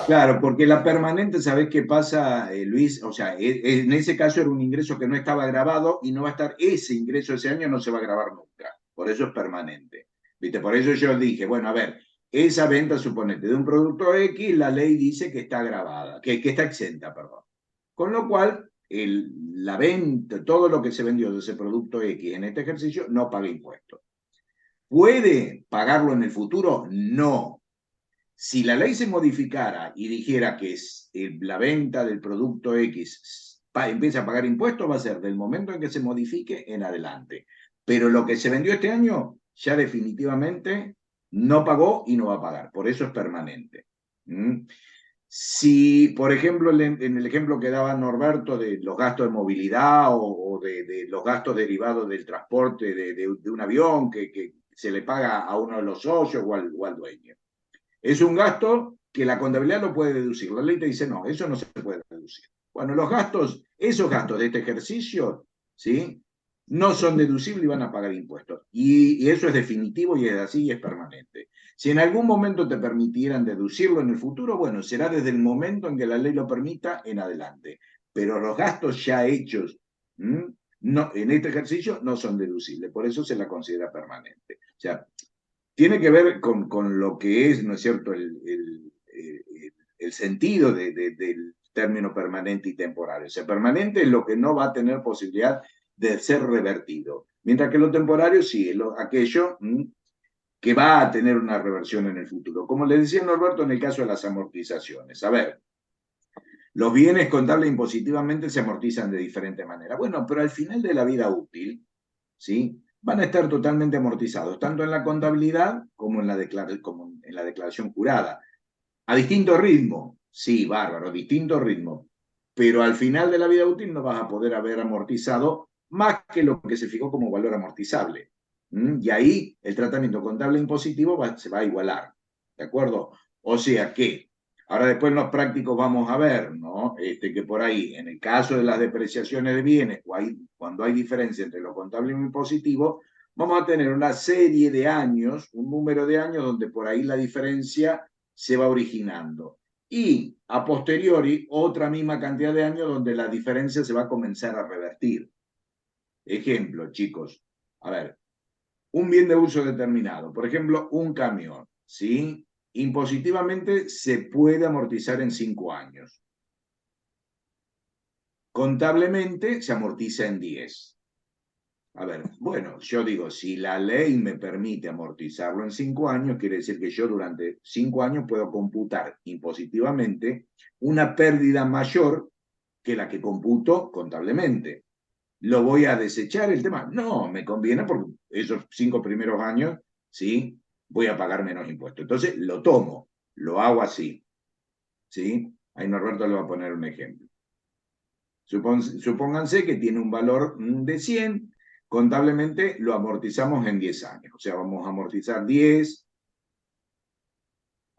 Claro, porque la permanente, ¿sabés qué pasa, Luis? O sea, en ese caso era un ingreso que no estaba grabado y no va a estar, ese ingreso ese año no se va a grabar nunca. Por eso es permanente. ¿Viste? Por eso yo dije, bueno, a ver, esa venta, suponete, de un producto X, la ley dice que está grabada, que está exenta, perdón. Con lo cual, la venta, todo lo que se vendió de ese producto X en este ejercicio no paga impuestos. ¿Puede pagarlo en el futuro? No. Si la ley se modificara y dijera que la venta del producto X empieza a pagar impuestos, va a ser del momento en que se modifique en adelante. Pero lo que se vendió este año ya definitivamente no pagó y no va a pagar. Por eso es permanente. Si, por ejemplo, en el ejemplo que daba Norberto de los gastos de movilidad o de los gastos derivados del transporte de un avión que se le paga a uno de los socios o al dueño. Es un gasto que la contabilidad lo puede deducir. La ley te dice, no, eso no se puede deducir. Bueno, esos gastos de este ejercicio, ¿sí? No son deducibles y van a pagar impuestos. Y eso es definitivo y es así y es permanente. Si en algún momento te permitieran deducirlo en el futuro, bueno, será desde el momento en que la ley lo permita en adelante. Pero los gastos ya hechos no, en este ejercicio no son deducibles, por eso se la considera permanente. O sea, tiene que ver con lo que es, ¿no es cierto?, el sentido del término permanente y temporario. O sea, permanente es lo que no va a tener posibilidad de ser revertido, mientras que lo temporario sí, es aquello que va a tener una reversión en el futuro. Como le decía Norberto en el caso de las amortizaciones. A ver, los bienes contable e impositivamente se amortizan de diferente manera. Bueno, pero al final de la vida útil, ¿sí?, van a estar totalmente amortizados, tanto en la contabilidad como en la declaración jurada. A distinto ritmo, sí, bárbaro, distinto ritmo. Pero al final de la vida útil no vas a poder haber amortizado más que lo que se fijó como valor amortizable. Y ahí el tratamiento contable e impositivo se va a igualar. ¿De acuerdo? O sea que, ahora después en los prácticos vamos a ver, ¿no? Que por ahí, en el caso de las depreciaciones de bienes, cuando hay diferencia entre lo contable y lo impositivo, vamos a tener una serie de años, un número de años donde por ahí la diferencia se va originando. Y a posteriori, otra misma cantidad de años donde la diferencia se va a comenzar a revertir. Ejemplo, chicos, a ver, un bien de uso determinado, por ejemplo, un camión, ¿sí? Impositivamente se puede amortizar en 5 años. Contablemente se amortiza en 10. A ver, bueno, yo digo, si la ley me permite amortizarlo en 5 años, quiere decir que yo durante 5 años puedo computar impositivamente una pérdida mayor que la que computo contablemente. ¿Lo voy a desechar el tema? No, me conviene porque esos 5 primeros años, ¿sí?, voy a pagar menos impuestos. Entonces, lo tomo, lo hago así, ¿sí? Ahí Norberto le va a poner un ejemplo. Supónganse que tiene un valor de 100, contablemente lo amortizamos en 10 años. O sea, vamos a amortizar 10,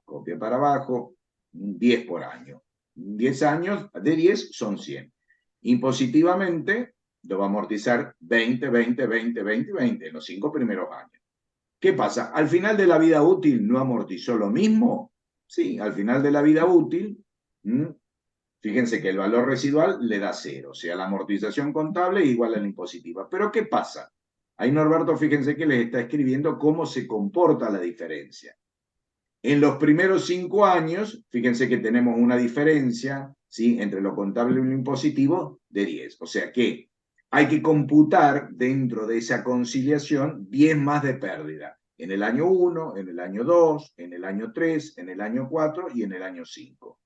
copia para abajo, 10 por año. 10 años de 10 son 100. Impositivamente lo va a amortizar 20, 20, 20, 20, 20 en los 5 primeros años. ¿Qué pasa? ¿Al final de la vida útil no amortizó lo mismo? Sí, al final de la vida útil, fíjense que el valor residual le da 0, o sea, la amortización contable es igual a la impositiva. Pero ¿qué pasa? Ahí Norberto, fíjense que les está escribiendo cómo se comporta la diferencia. En los primeros 5 años, fíjense que tenemos una diferencia, ¿sí?, entre lo contable y lo impositivo de 10. O sea que hay que computar dentro de esa conciliación 10 más de pérdida. En el año 1, en el año 2, en el año 3, en el año 4 y en el año 5.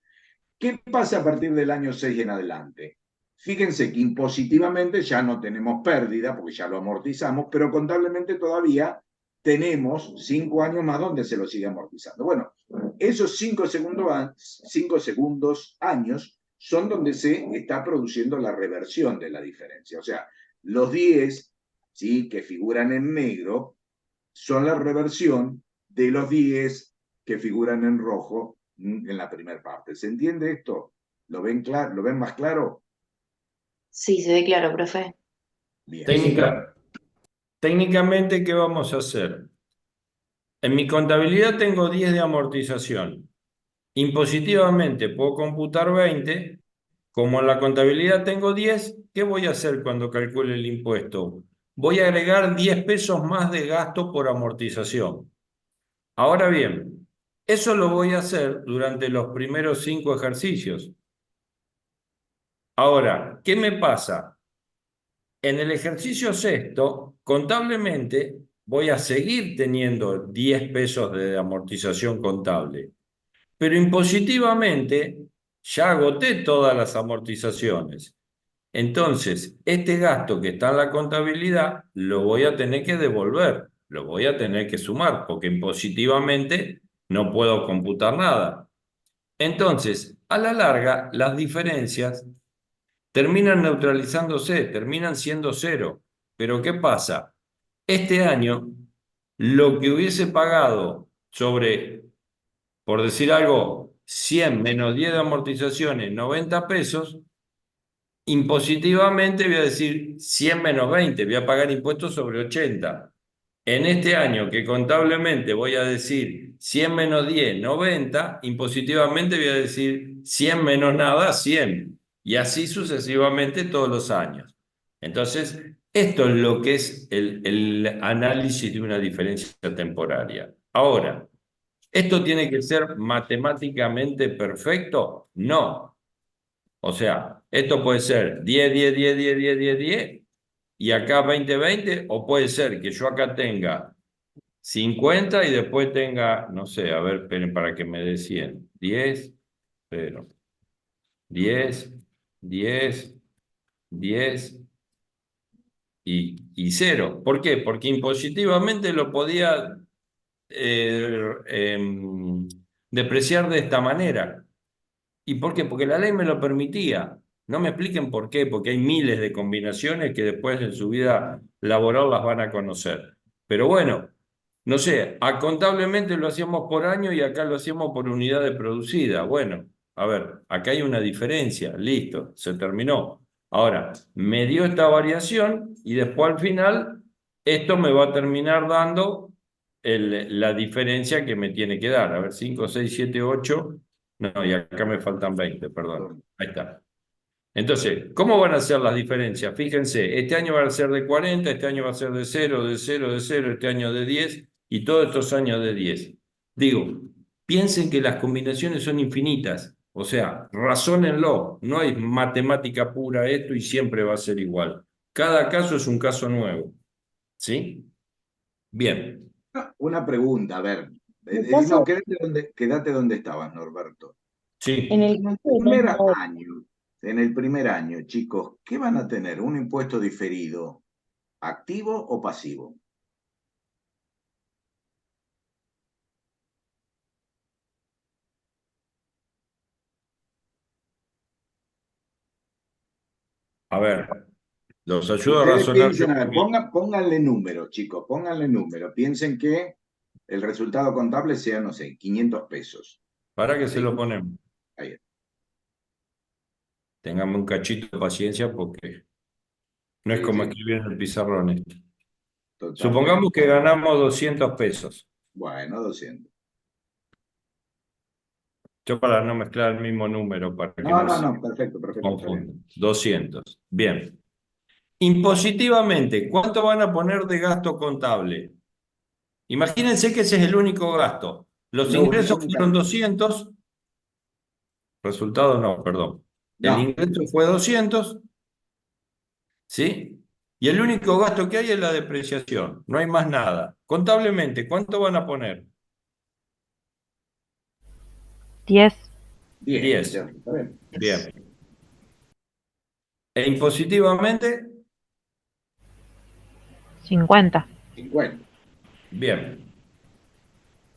¿Qué pasa a partir del año 6 en adelante? Fíjense que impositivamente ya no tenemos pérdida, porque ya lo amortizamos, pero contablemente todavía tenemos 5 años más donde se lo sigue amortizando. Bueno, esos 5 segundos años son donde se está produciendo la reversión de la diferencia. O sea, los 10, ¿sí?, que figuran en negro son la reversión de los 10 que figuran en rojo en la primera parte. ¿Se entiende esto? ¿Lo ven claro? ¿Lo ven más claro? Sí, se ve claro, profe. Bien. Técnicamente, ¿qué vamos a hacer? En mi contabilidad tengo 10 de amortización. Impositivamente puedo computar 20. Como en la contabilidad tengo 10, ¿qué voy a hacer cuando calcule el impuesto? Voy a agregar 10 pesos más de gasto por amortización. Ahora bien, eso lo voy a hacer durante los primeros 5 ejercicios. Ahora, ¿qué me pasa? En el ejercicio sexto, contablemente, voy a seguir teniendo 10 pesos de amortización contable. pero impositivamente ya agoté todas las amortizaciones. Entonces, este gasto que está en la contabilidad lo voy a tener que devolver, lo voy a tener que sumar, porque impositivamente no puedo computar nada. Entonces, a la larga, las diferencias terminan neutralizándose, terminan siendo cero. Pero ¿qué pasa? Este año, lo que hubiese pagado sobre, por decir algo, 100 menos 10 de amortizaciones, 90 pesos, impositivamente voy a decir 100 menos 20, voy a pagar impuestos sobre 80. En este año que contablemente voy a decir 100 menos 10, 90, impositivamente voy a decir 100 menos nada, 100. Y así sucesivamente todos los años. Entonces, esto es lo que es el análisis de una diferencia temporaria. Ahora, ¿esto tiene que ser matemáticamente perfecto? No. O sea, esto puede ser 10, 10, 10, 10, 10, 10, 10, y acá 20, 20, o puede ser que yo acá tenga 50 y después tenga, no sé, a ver, esperen para que me dé 100. 10, 0, 10, 10, 10 y 0. ¿Por qué? Porque impositivamente lo podía eh, em, depreciar de esta manera. ¿Y por qué? Porque la ley me lo permitía. No me expliquen por qué, porque hay miles de combinaciones que después en su vida laboral las van a conocer. Pero bueno, no sé, contablemente lo hacíamos por año y acá lo hacíamos por unidad de producida. Bueno, a ver, acá hay una diferencia, listo, se terminó. Ahora, me dio esta variación y después al final esto me va a terminar dando la diferencia que me tiene que dar. A ver, 5, 6, 7, 8. No, y acá me faltan 20, perdón. Ahí está. Entonces, ¿cómo van a ser las diferencias? Fíjense, este año va a ser de 40, este año va a ser de 0, de 0, de 0, este año de 10 y todos estos años de 10. Digo, piensen que las combinaciones son infinitas, o sea, razónenlo, no hay matemática pura esto y siempre va a ser igual. Cada caso es un caso nuevo, ¿sí? Bien, Una pregunta, a ver. En el caso, No, quédate donde estabas, Norberto. en sí. el En el caso del primer año, año, en el primer año, chicos, ¿qué van a tener? ¿Un impuesto diferido activo o pasivo? A ver, los ayudo a Ustedes razonar yo piensen, a ver, mismo. pónganle número, chicos, pónganle número. Piensen que el resultado contable sea, no sé, 500 pesos. ¿Para qué se ¿Sí? lo ponemos? Ahí, Téngame un cachito de paciencia porque no es sí, como sí, escribir en el pizarrón esto. totalmente. Supongamos que ganamos 200 pesos. Bueno, 200. Yo para no mezclar el mismo número, para que No, no no, se no, perfecto, perfecto, está bien. confundan. 200. Bien. Impositivamente, ¿cuánto van a poner de gasto contable? Imagínense que ese es el único gasto. Los ingresos fueron 200, resultado no, perdón. El No, ingreso fue 200, ¿sí? Y el único gasto que hay es la depreciación, no hay más nada. Contablemente, ¿cuánto van a poner? 10, 10, 10. ya está bien. Bien. E impositivamente, 50. 50. bien.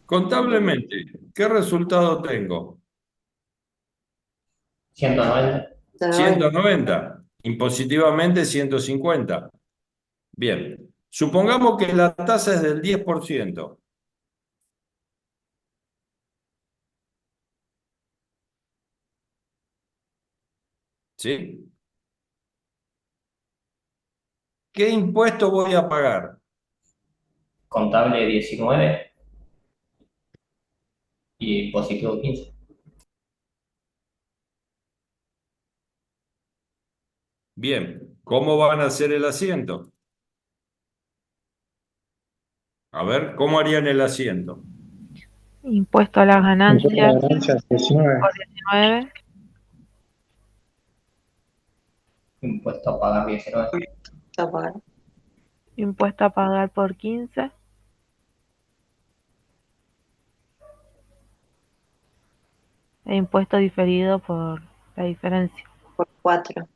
Contablemente, ¿qué resultado tengo? 190. 190. Impositivamente, 150. Bien. Supongamos que la tasa es del 10%. ¿Sí? ¿Qué impuesto voy a pagar? Contable 19 y positivo 15. Bien. ¿Cómo van a hacer el asiento? A ver, ¿cómo harían el asiento? Impuesto a las ganancias Ganancias 19. por 19. Impuesto a pagar 19. a pagar. Impuesto a pagar por 15. e impuesto diferido por la diferencia. Por 4.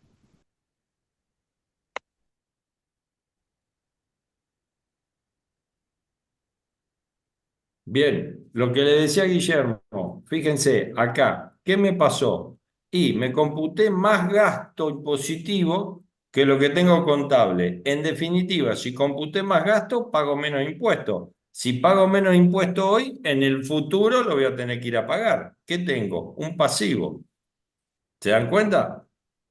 Bien, lo que le decía Guillermo, fíjense acá, ¿qué me pasó? Y me computé más gasto impositivo que lo que tengo contable. En definitiva, si computé más gasto, pago menos impuestos. Si pago menos impuestos hoy, en el futuro lo voy a tener que ir a pagar. ¿Qué tengo? Un pasivo. ¿Se dan cuenta?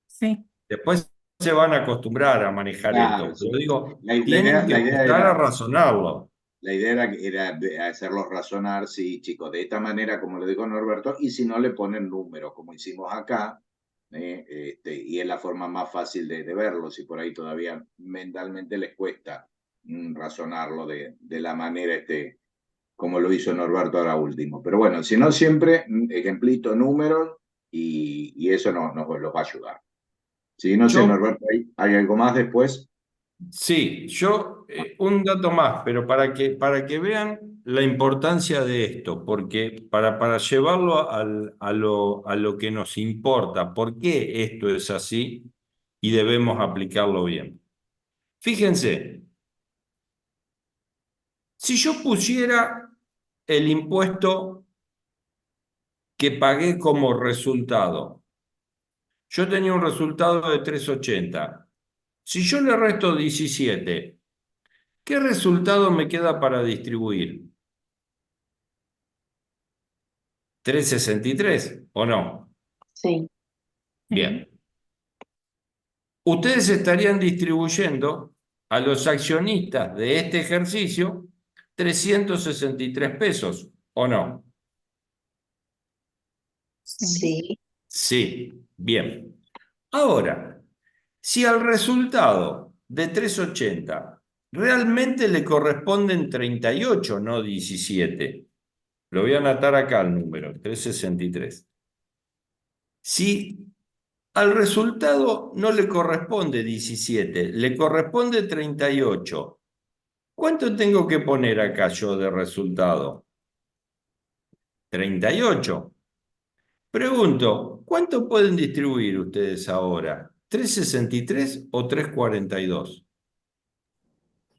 Sí, Después se van a acostumbrar a manejar Claro, esto, sí. pero digo, La tienen idea, que la idea empezar a era, razonarlo. la idea era hacerlos razonar, sí, chicos, de esta manera, como le dijo Norberto, y si no le ponen números, como hicimos acá, y es la forma más fácil de verlo, si por ahí todavía mentalmente les cuesta razonarlo de la manera como lo hizo Norberto ahora último. Pero bueno, si no, siempre ejemplito, números, y eso nos los va a ayudar. Si no sé, Yo Norberto, ¿hay algo más después? Sí, yo un dato más, pero para que vean la importancia de esto, porque para llevarlo a lo que nos importa, por qué esto es así y debemos aplicarlo bien. Fíjense, si yo pusiera el impuesto que pagué como resultado, yo tenía un resultado de 380. Si yo le resto 17, ¿qué resultado me queda para distribuir? 363, ¿o no? Sí. sí, Bien. Ustedes estarían distribuyendo a los accionistas de este ejercicio 363 pesos, ¿o no? sí. Sí. Sí, bien. Ahora, si al resultado de 380 realmente le corresponden 38, no 17, lo voy a anotar acá el número, 363. Si al resultado no le corresponde 17, le corresponde 38. ¿Cuánto tengo que poner acá yo de resultado? 38. Pregunto, ¿cuánto pueden distribuir ustedes ahora? ¿363 o 342?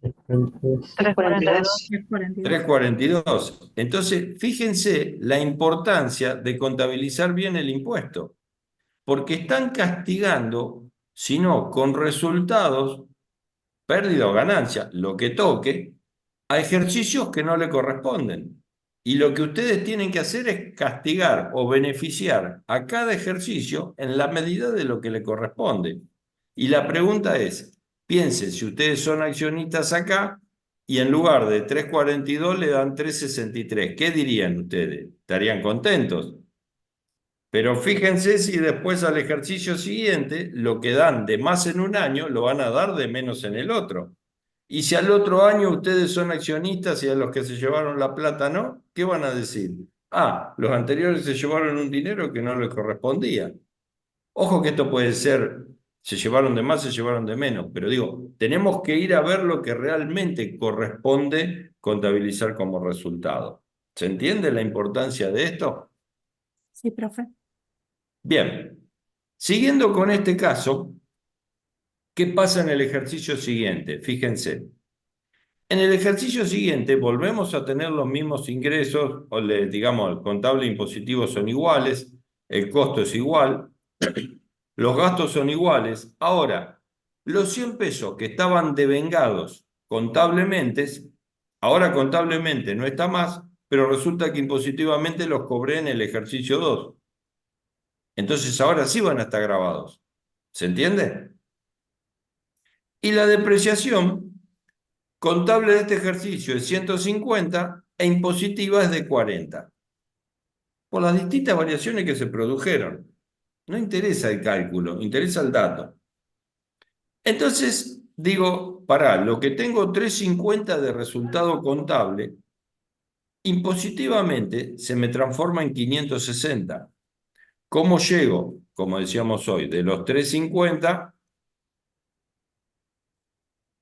342. 342. 342. 342. Entonces, fíjense la importancia de contabilizar bien el impuesto, porque están castigando, si no, con resultados pérdida o ganancia, lo que toque, a ejercicios que no le corresponden. Y lo que ustedes tienen que hacer es castigar o beneficiar a cada ejercicio en la medida de lo que le corresponde. Y la pregunta es, piensen si ustedes son accionistas acá y en lugar de 342 le dan 363. ¿Qué dirían ustedes? ¿Estarían contentos? Pero fíjense si después al ejercicio siguiente lo que dan de más en un año lo van a dar de menos en el otro. Y si al otro año ustedes son accionistas y a los que se llevaron la plata no, ¿qué van a decir? Ah, los anteriores se llevaron un dinero que no les correspondía. Ojo que esto puede ser, se llevaron de más, se llevaron de menos, pero digo, tenemos que ir a ver lo que realmente corresponde contabilizar como resultado. ¿Se entiende la importancia de esto? Sí, profe. Bien, siguiendo con este caso, ¿qué pasa en el ejercicio siguiente? Fíjense. En el ejercicio siguiente volvemos a tener los mismos ingresos, digamos, el contable e impositivo son iguales, el costo es igual, los gastos son iguales. Ahora, los 100 pesos que estaban devengados contablemente, ahora contablemente no está más, pero resulta que impositivamente los cobré en el ejercicio 2. Entonces ahora sí van a estar grabados. ¿Se entiende? Y la depreciación contable de este ejercicio es 150 e impositiva es de 40, por las distintas variaciones que se produjeron. No interesa el cálculo, interesa el dato. Entonces, digo, pará, lo que tengo 350 de resultado contable, impositivamente se me transforma en 560. ¿Cómo llego, como decíamos hoy, de los 350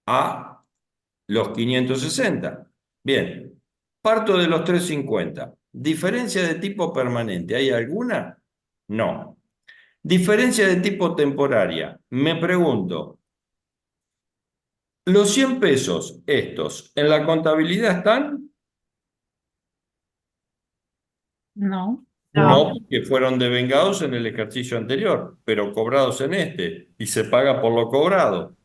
a los 560? Bien, parto de los 350. Diferencia de tipo permanente, ¿hay alguna? No. Diferencia de tipo temporaria. Me pregunto, ¿los 100 pesos estos en la contabilidad están? No. No, porque fueron devengados en el ejercicio anterior, pero cobrados en este, y se paga por lo cobrado.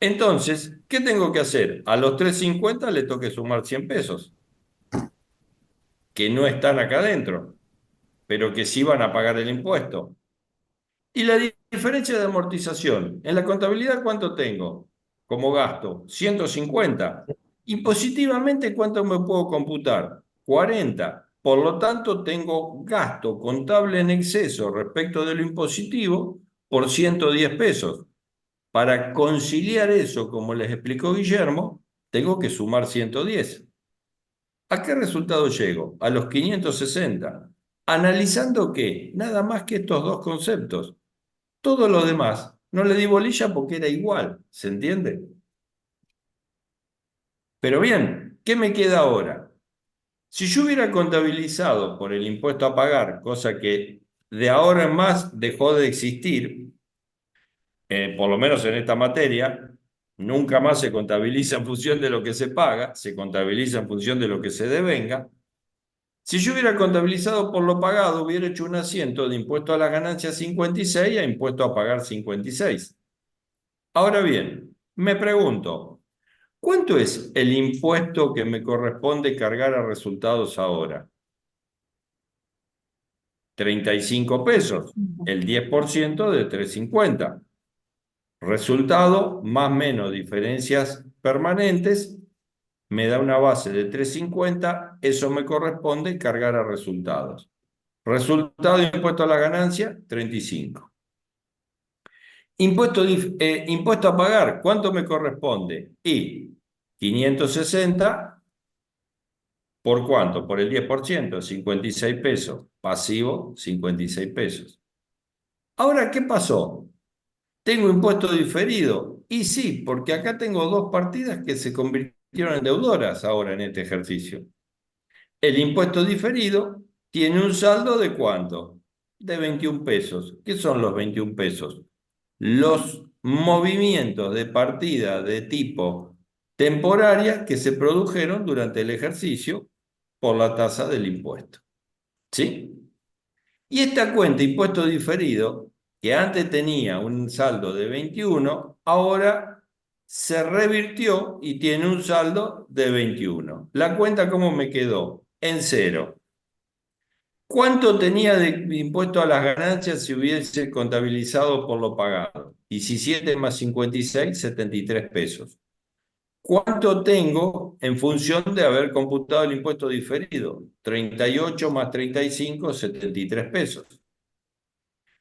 Entonces, ¿qué tengo que hacer? A los 350 le tengo que sumar 100 pesos, que no están acá adentro, pero que sí van a pagar el impuesto. Y la diferencia de amortización, en la contabilidad, ¿cuánto tengo como gasto? 150. Y positivamente, ¿cuánto me puedo computar? 40. Por lo tanto, tengo gasto contable en exceso respecto de lo impositivo por 110 pesos. Para conciliar eso, como les explicó Guillermo, tengo que sumar 110. ¿A qué resultado llego? A los 560. Analizando que nada más que estos dos conceptos. Todo lo demás no le di bolilla porque era igual, ¿se entiende? Pero bien, ¿qué me queda ahora? Si yo hubiera contabilizado por el impuesto a pagar, cosa que de ahora en más dejó de existir, por lo menos en esta materia, nunca más se contabiliza en función de lo que se paga, se contabiliza en función de lo que se devenga. Si yo hubiera contabilizado por lo pagado, hubiera hecho un asiento de impuesto a las ganancias 56 a impuesto a pagar 56. Ahora bien, me pregunto, ¿cuánto es el impuesto que me corresponde cargar a resultados ahora? 35 pesos, el 10% de 350. Resultado más menos diferencias permanentes, me da una base de 350, eso me corresponde cargar a resultados. Resultado de impuesto a la ganancia, 35. Impuesto a pagar, ¿cuánto me corresponde? Y 560, ¿por cuánto? Por el 10%, 56 pesos. Pasivo, 56 pesos. Ahora, ¿qué pasó? ¿Tengo impuesto diferido? Y sí, porque acá tengo dos partidas que se convirtieron en deudoras ahora en este ejercicio. El impuesto diferido tiene un saldo de ¿cuánto? De 21 pesos. ¿Qué son los 21 pesos? Los movimientos de partida de tipo temporaria que se produjeron durante el ejercicio por la tasa del impuesto. ¿Sí? Y esta cuenta impuesto diferido, que antes tenía un saldo de 21, ahora se revirtió y tiene un saldo de 21. ¿La cuenta cómo me quedó? En cero. ¿Cuánto tenía de impuesto a las ganancias si hubiese contabilizado por lo pagado? 17 más 56, 73 pesos. ¿Cuánto tengo en función de haber computado el impuesto diferido? 38 más 35, 73 pesos.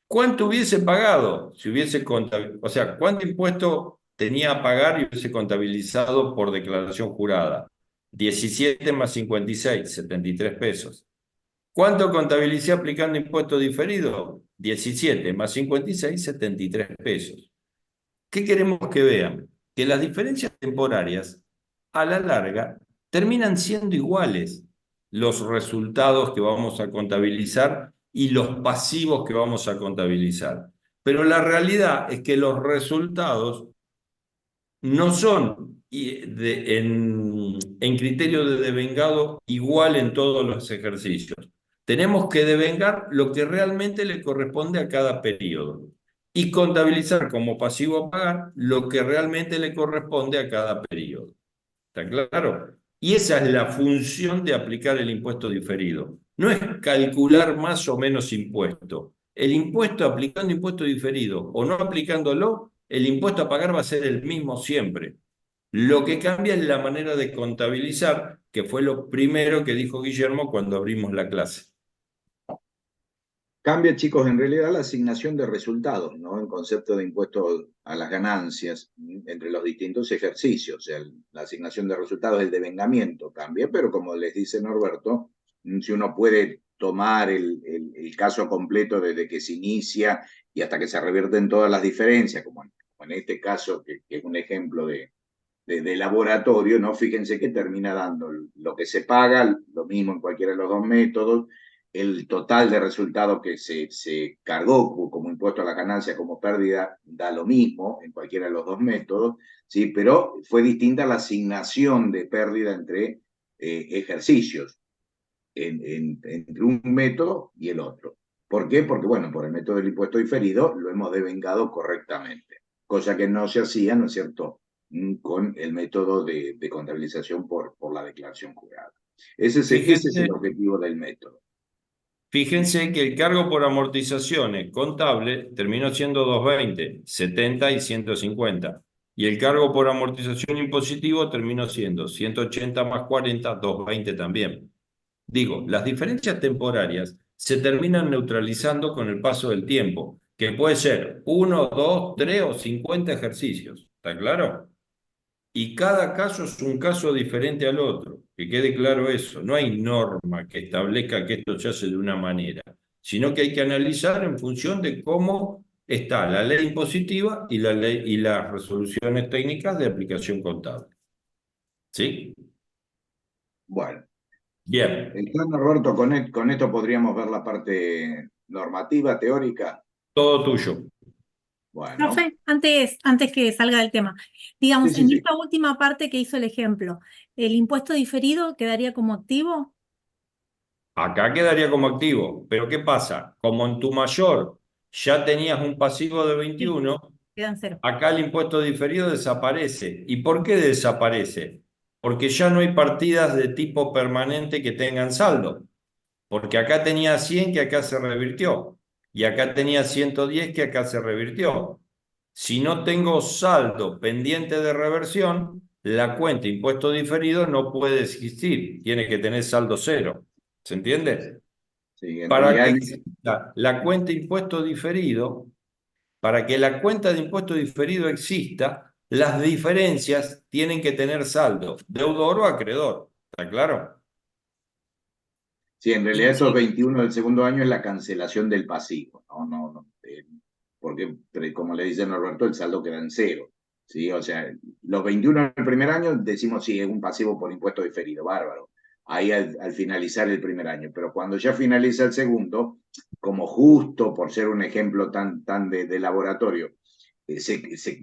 ¿Cuánto hubiese pagado si hubiese contabilizado? O sea, ¿cuánto impuesto tenía a pagar y hubiese contabilizado por declaración jurada? 17 más 56, 73 pesos. ¿Cuánto contabilicé aplicando impuesto diferido? 17 más 56, 73 pesos. ¿Qué queremos que vean? Que las diferencias temporarias, a la larga, terminan siendo iguales los resultados que vamos a contabilizar y los pasivos que vamos a contabilizar. Pero la realidad es que los resultados no son en criterio de devengado igual en todos los ejercicios. Tenemos que devengar lo que realmente le corresponde a cada periodo y contabilizar como pasivo a pagar lo que realmente le corresponde a cada periodo. ¿Está claro? Y esa es la función de aplicar el impuesto diferido. No es calcular más o menos impuesto. El impuesto aplicando impuesto diferido o no aplicándolo, el impuesto a pagar va a ser el mismo siempre. Lo que cambia es la manera de contabilizar, que fue lo primero que dijo Guillermo cuando abrimos la clase. Cambia, chicos, en realidad la asignación de resultados, ¿no? En concepto de impuesto a las ganancias entre los distintos ejercicios. O sea, la asignación de resultados, el devengamiento cambia, pero como les dice Norberto, si uno puede tomar el caso completo desde que se inicia y hasta que se revierten todas las diferencias, como en este caso, que es un ejemplo de laboratorio, ¿no? Fíjense que termina dando lo que se paga, lo mismo en cualquiera de los dos métodos, el total de resultado que se cargó como impuesto a la ganancia, como pérdida, da lo mismo en cualquiera de los dos métodos, ¿sí? Pero fue distinta la asignación de pérdida entre ejercicios, entre un método y el otro. ¿Por qué? Porque, bueno, por el método del impuesto diferido lo hemos devengado correctamente, cosa que no se hacía, ¿no es cierto?, con el método de contabilización por la declaración jurada. Ese es el objetivo del método. Fíjense que el cargo por amortizaciones contable terminó siendo 220, 70 y 150. Y el cargo por amortización impositivo terminó siendo 180 más 40, 220 también. Digo, las diferencias temporarias se terminan neutralizando con el paso del tiempo, que puede ser 1, 2, 3 o 50 ejercicios. ¿Está claro? Y cada caso es un caso diferente al otro, que quede claro eso. No hay norma que establezca que esto se hace de una manera, sino que hay que analizar en función de cómo está la ley impositiva y la ley y las resoluciones técnicas de aplicación contable. ¿Sí? Bueno, Bien. entonces, Norberto, con esto podríamos ver la parte normativa, teórica. Todo tuyo. Bueno, Profe, antes que salga del tema, digamos, sí, en sí. esta última parte que hizo el ejemplo, ¿el impuesto diferido quedaría como activo? Acá quedaría como activo, pero ¿qué pasa? Como en tu mayor ya tenías un pasivo de Sí, 21, queda en cero. acá el impuesto diferido desaparece. ¿Y por qué desaparece? Porque ya no hay partidas de tipo permanente que tengan saldo. Porque acá tenía 100 que acá se revirtió. Y acá tenía 110 que acá se revirtió. Si no tengo saldo pendiente de reversión, la cuenta impuesto diferido no puede existir. Tiene que tener saldo cero. ¿Se entiende? Sí, en Para realidad, que exista la cuenta impuesto diferido, para que la cuenta de impuesto diferido exista, las diferencias tienen que tener saldo, deudor o acreedor. ¿Está claro? sí, en realidad Y esos si 21 del segundo año es la cancelación del pasivo, no, porque como le dice Norberto, el saldo queda en cero, ¿sí? O sea, los 21 del primer año decimos sí, es un pasivo por impuesto diferido, bárbaro, ahí al finalizar el primer año, pero cuando ya finaliza el segundo, como justo por ser un ejemplo tan de laboratorio, se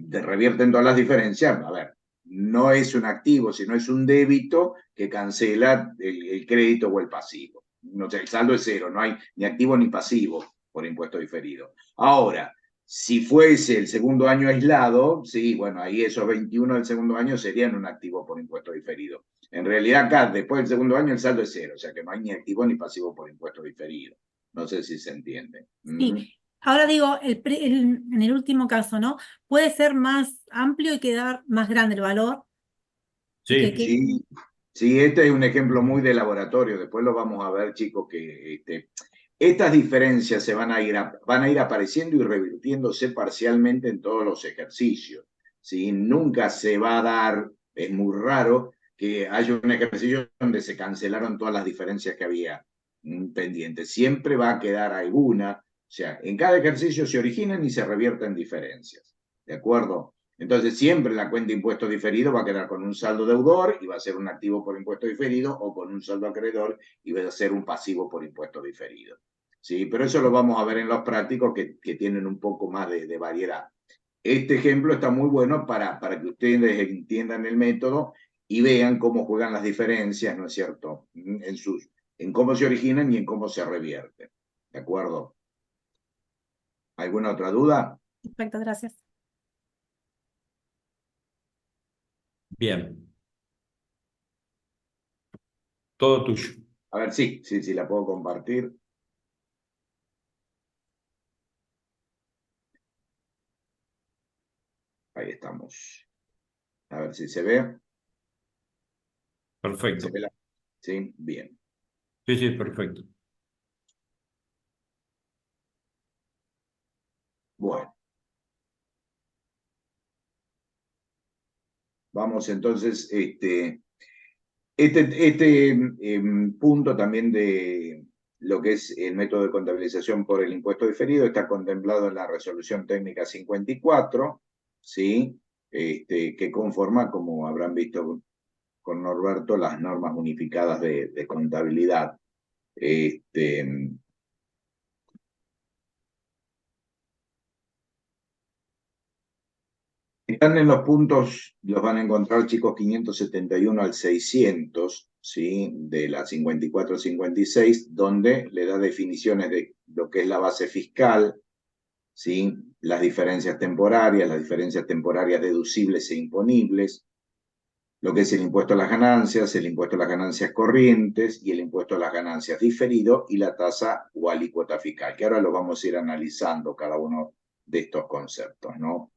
revierten todas las diferencias, a ver, no es un activo, sino es un débito que cancela el crédito o el pasivo. O sea, el saldo es cero, no hay ni activo ni pasivo por impuesto diferido. Ahora, si fuese el segundo año aislado, sí, bueno, ahí esos 21 del segundo año serían un activo por impuesto diferido. En realidad acá, después del segundo año, el saldo es cero, o sea que no hay ni activo ni pasivo por impuesto diferido. No sé si se entiende. Sí, ahora digo, en el último caso, ¿no? Puede ser más amplio y quedar más grande el valor. sí, Sí, sí, este es un ejemplo muy de laboratorio. Después lo vamos a ver, chicos, que estas diferencias van a ir apareciendo y revirtiéndose parcialmente en todos los ejercicios. ¿Sí? Nunca se va a dar, es muy raro que haya un ejercicio donde se cancelaron todas las diferencias que había pendientes. Siempre va a quedar alguna. O sea, en cada ejercicio se originan y se revierten diferencias. ¿De acuerdo? Entonces, siempre la cuenta impuesto diferido va a quedar con un saldo deudor y va a ser un activo por impuesto diferido, o con un saldo acreedor y va a ser un pasivo por impuesto diferido. ¿Sí? Pero eso lo vamos a ver en los prácticos que tienen un poco más de variedad. Este ejemplo está muy bueno para que ustedes entiendan el método y vean cómo juegan las diferencias, ¿no es cierto? En cómo se originan y en cómo se revierten. ¿De acuerdo? ¿Alguna otra duda? Perfecto, gracias. bien. Todo tuyo. A ver, sí, la puedo compartir. Ahí estamos. A ver si se ve. Perfecto. ¿Se ve Sí, bien. Sí, sí, perfecto. Bueno, vamos entonces, punto también de lo que es el método de contabilización por el impuesto diferido está contemplado en la resolución técnica 54, ¿sí? que conforma, como habrán visto con Norberto, las normas unificadas de contabilidad. Están en los puntos, los van a encontrar, chicos, 571 al 600, ¿sí? De la 54-56, donde le da definiciones de lo que es la base fiscal, ¿sí? Las diferencias temporarias deducibles e imponibles, lo que es el impuesto a las ganancias, el impuesto a las ganancias corrientes y el impuesto a las ganancias diferido y la tasa o alícuota fiscal, que ahora lo vamos a ir analizando cada uno de estos conceptos, ¿no?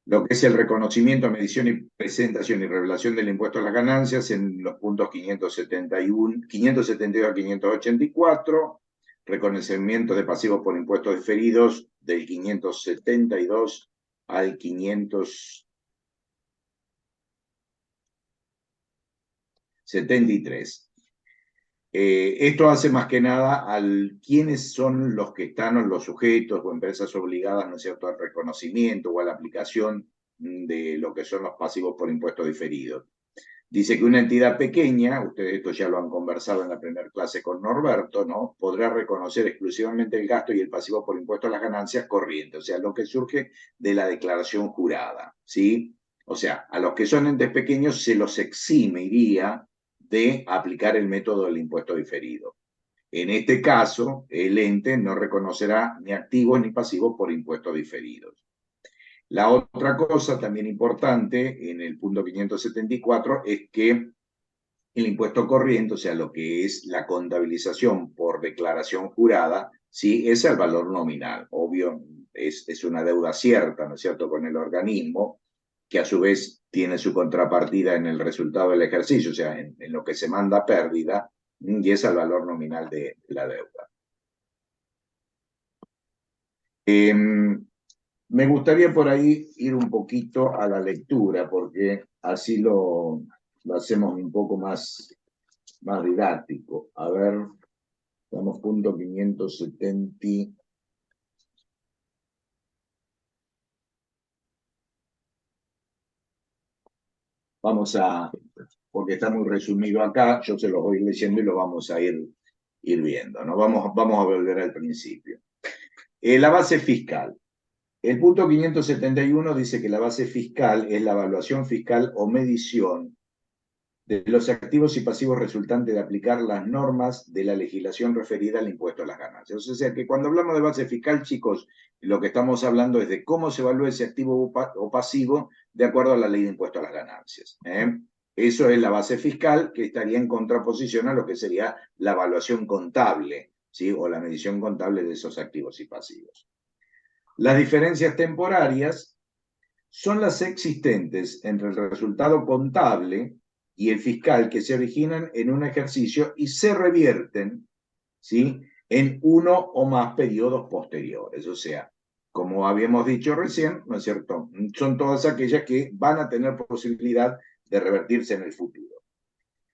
Lo que es el reconocimiento, medición y presentación y revelación del impuesto a las ganancias en los puntos 572 a 584, reconocimiento de pasivos por impuestos diferidos del 572 al 573. Esto hace más que nada al quiénes son los que están, o los sujetos o empresas obligadas, ¿no es cierto?, al reconocimiento o a la aplicación de lo que son los pasivos por impuestos diferidos. Dice que una entidad pequeña, ustedes esto ya lo han conversado en la primera clase con Norberto, ¿no?, podrá reconocer exclusivamente el gasto y el pasivo por impuesto a las ganancias corrientes, o sea, lo que surge de la declaración jurada, ¿sí? O sea, a los que son entes pequeños se los eximiría de aplicar el método del impuesto diferido. En este caso, el ente no reconocerá ni activos ni pasivos por impuestos diferidos. La otra cosa también importante en el punto 574 es que el impuesto corriente, o sea, lo que es la contabilización por declaración jurada, sí, es el valor nominal. Obvio, es una deuda cierta, ¿no es cierto?, con el organismo, que a su vez tiene su contrapartida en el resultado del ejercicio, o sea, en lo que se manda a pérdida, y es el valor nominal de la deuda. Me gustaría por ahí ir un poquito a la lectura, porque así lo hacemos un poco más didáctico. A ver, estamos punto 570. Vamos a, porque está muy resumido acá, yo se los voy leyendo y lo vamos a ir viendo, ¿no? Vamos a volver al principio. La base fiscal. El punto 571 dice que la base fiscal es la evaluación fiscal o medición de los activos y pasivos resultantes de aplicar las normas de la legislación referida al impuesto a las ganancias. O sea que cuando hablamos de base fiscal, chicos, lo que estamos hablando es de cómo se evalúa ese activo o pasivo de acuerdo a la ley de impuesto a las ganancias. Eso es la base fiscal, que estaría en contraposición a lo que sería la evaluación contable, ¿sí?, o la medición contable de esos activos y pasivos. Las diferencias temporarias son las existentes entre el resultado contable y el fiscal que se originan en un ejercicio y se revierten, ¿sí?, en uno o más periodos posteriores. O sea, como habíamos dicho recién, ¿no es cierto?, son todas aquellas que van a tener posibilidad de revertirse en el futuro.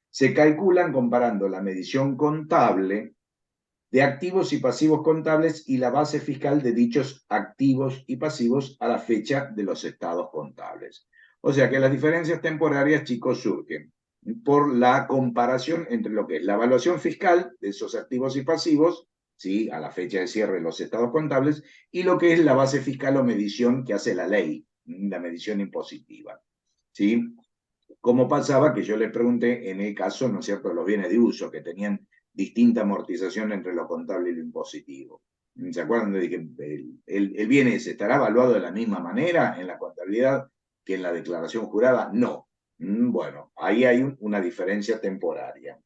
Se calculan comparando la medición contable de activos y pasivos contables y la base fiscal de dichos activos y pasivos a la fecha de los estados contables. O sea que las diferencias temporarias, chicos, surgen por la comparación entre lo que es la evaluación fiscal de esos activos y pasivos, ¿sí?, a la fecha de cierre de los estados contables, y lo que es la base fiscal o medición que hace la ley, la medición impositiva, ¿sí? Como pasaba que yo les pregunté en el caso, ¿no es cierto?, de los bienes de uso, que tenían distinta amortización entre lo contable y lo impositivo. ¿Se acuerdan de que el bien ese estará evaluado de la misma manera en la contabilidad que en la declaración jurada? No. Bueno, ahí hay una diferencia temporaria.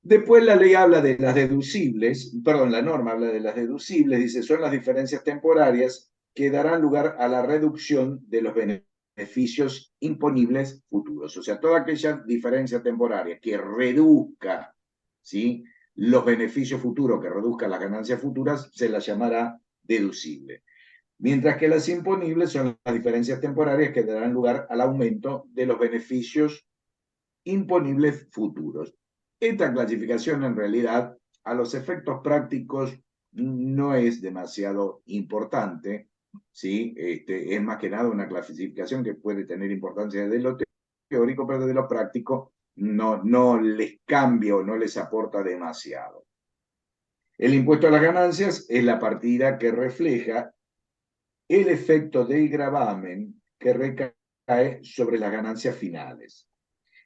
Después la ley habla de las deducibles, perdón, la norma habla de las deducibles, dice, son las diferencias temporarias que darán lugar a la reducción de los beneficios imponibles futuros. O sea, toda aquella diferencia temporaria que reduzca, ¿sí?, los beneficios futuros, que reduzca las ganancias futuras, se la llamará deducible. Mientras que las imponibles son las diferencias temporarias que darán lugar al aumento de los beneficios imponibles futuros. Esta clasificación, en realidad, a los efectos prácticos, no es demasiado importante, ¿sí? Es más que nada una clasificación que puede tener importancia desde lo teórico, pero desde lo práctico no les cambia o no les aporta demasiado. El impuesto a las ganancias es la partida que refleja el efecto del gravamen que recae sobre las ganancias finales.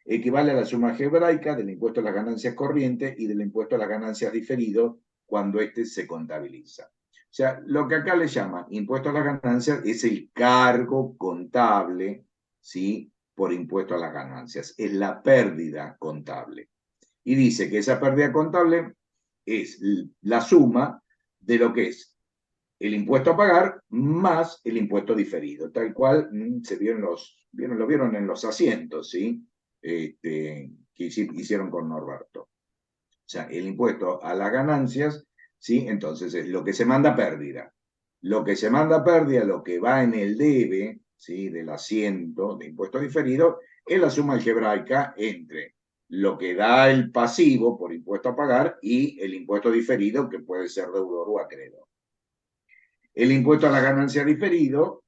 Equivale a la suma algebraica del impuesto a las ganancias corrientes y del impuesto a las ganancias diferido cuando éste se contabiliza. O sea, lo que acá le llaman impuesto a las ganancias es el cargo contable, ¿sí?, por impuesto a las ganancias, es la pérdida contable. Y dice que esa pérdida contable es la suma de lo que es el impuesto a pagar más el impuesto diferido, tal cual se lo vieron en los asientos, ¿sí? Que hicieron con Norberto. O sea, el impuesto a las ganancias, ¿sí? Entonces es lo que se manda a pérdida. Lo que se manda a pérdida, lo que va en el debe, ¿sí?, del asiento de impuesto diferido, es la suma algebraica entre lo que da el pasivo por impuesto a pagar y el impuesto diferido, que puede ser deudor o acreedor. El impuesto a la ganancia diferido,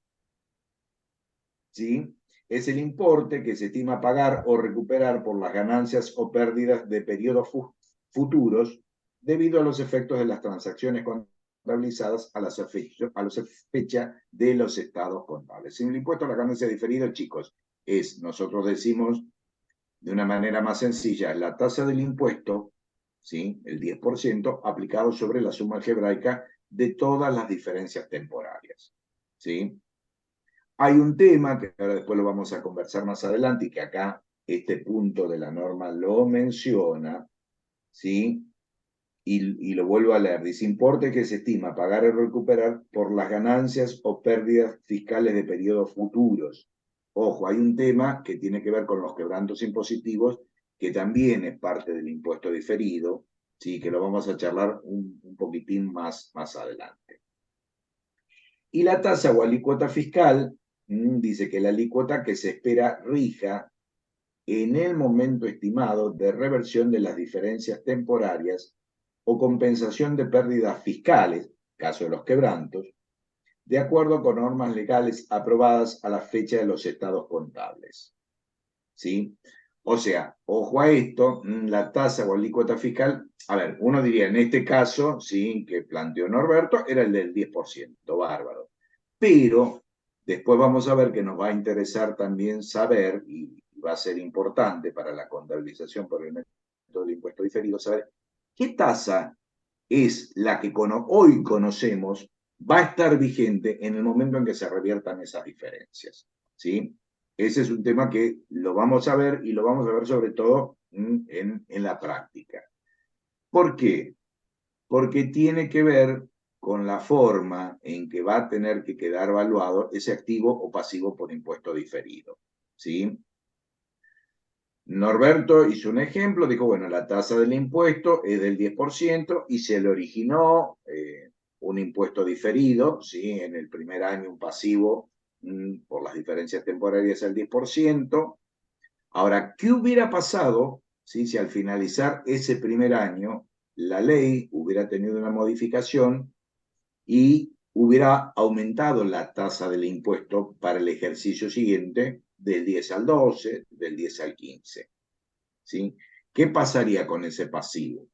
¿sí?, es el importe que se estima pagar o recuperar por las ganancias o pérdidas de periodos futuros debido a los efectos de las transacciones contabilizadas a la fecha de los estados contables. El impuesto a la ganancia diferido, chicos, nosotros decimos de una manera más sencilla, la tasa del impuesto, ¿sí?, el 10%, aplicado sobre la suma algebraica de todas las diferencias temporarias, ¿sí? Hay un tema que ahora después lo vamos a conversar más adelante y que acá este punto de la norma lo menciona, ¿sí? Y lo vuelvo a leer. Dice, importe que se estima pagar o recuperar por las ganancias o pérdidas fiscales de periodos futuros. Ojo, hay un tema que tiene que ver con los quebrantos impositivos, que también es parte del impuesto diferido, ¿sí?, que lo vamos a charlar un poquitín más adelante. Y la tasa o alícuota fiscal, dice que la alícuota que se espera rija en el momento estimado de reversión de las diferencias temporarias o compensación de pérdidas fiscales, caso de los quebrantos, de acuerdo con normas legales aprobadas a la fecha de los estados contables, ¿sí? O sea, ojo a esto, la tasa o alícuota fiscal, a ver, uno diría, en este caso, sí, que planteó Norberto, era el del 10%, bárbaro. Pero después vamos a ver que nos va a interesar también saber, y va a ser importante para la contabilización por el método de impuesto diferido, saber qué tasa es la que hoy conocemos va a estar vigente en el momento en que se reviertan esas diferencias, ¿sí? Ese es un tema que lo vamos a ver y lo vamos a ver sobre todo en la práctica. ¿Por qué? Porque tiene que ver con la forma en que va a tener que quedar evaluado ese activo o pasivo por impuesto diferido, ¿sí? Norberto hizo un ejemplo, dijo, bueno, la tasa del impuesto es del 10% y se le originó un impuesto diferido, ¿sí?, en el primer año un pasivo por las diferencias temporarias al 10%. Ahora, ¿qué hubiera pasado, ¿sí?, si al finalizar ese primer año la ley hubiera tenido una modificación y hubiera aumentado la tasa del impuesto para el ejercicio siguiente del 10 al 12, del 10 al 15? ¿Sí? ¿Qué pasaría con ese pasivo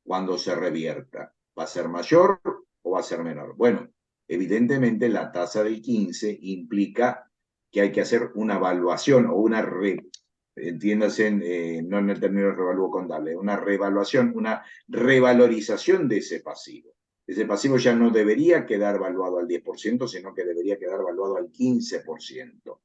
cuando se revierta? ¿Va a ser mayor o va a ser menor? Bueno, evidentemente la tasa del 15 implica que hay que hacer una evaluación o una entiéndase, no en el término de revalúo contable, una revaluación, una revalorización de ese pasivo. Ese pasivo ya no debería quedar valuado al 10%, sino que debería quedar valuado al 15%.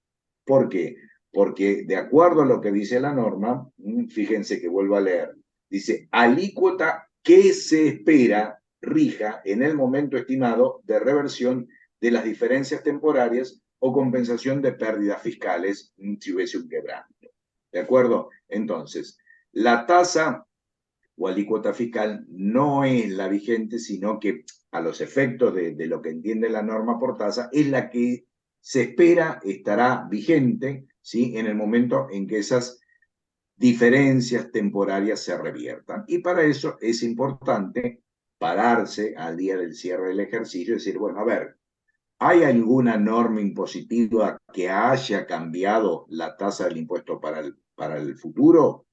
¿Por qué? Porque de acuerdo a lo que dice la norma, fíjense que vuelvo a leer, dice, alícuota que se espera rija en el momento estimado de reversión de las diferencias temporarias o compensación de pérdidas fiscales si hubiese un quebranto. ¿De acuerdo? Entonces, la tasa o alícuota fiscal no es la vigente, sino que a los efectos de lo que entiende la norma por tasa, es la que se espera estará vigente, ¿sí?, en el momento en que esas diferencias temporarias se reviertan. Y para eso es importante pararse al día del cierre del ejercicio y decir, bueno, a ver, ¿hay alguna norma impositiva que haya cambiado la tasa del impuesto para el futuro?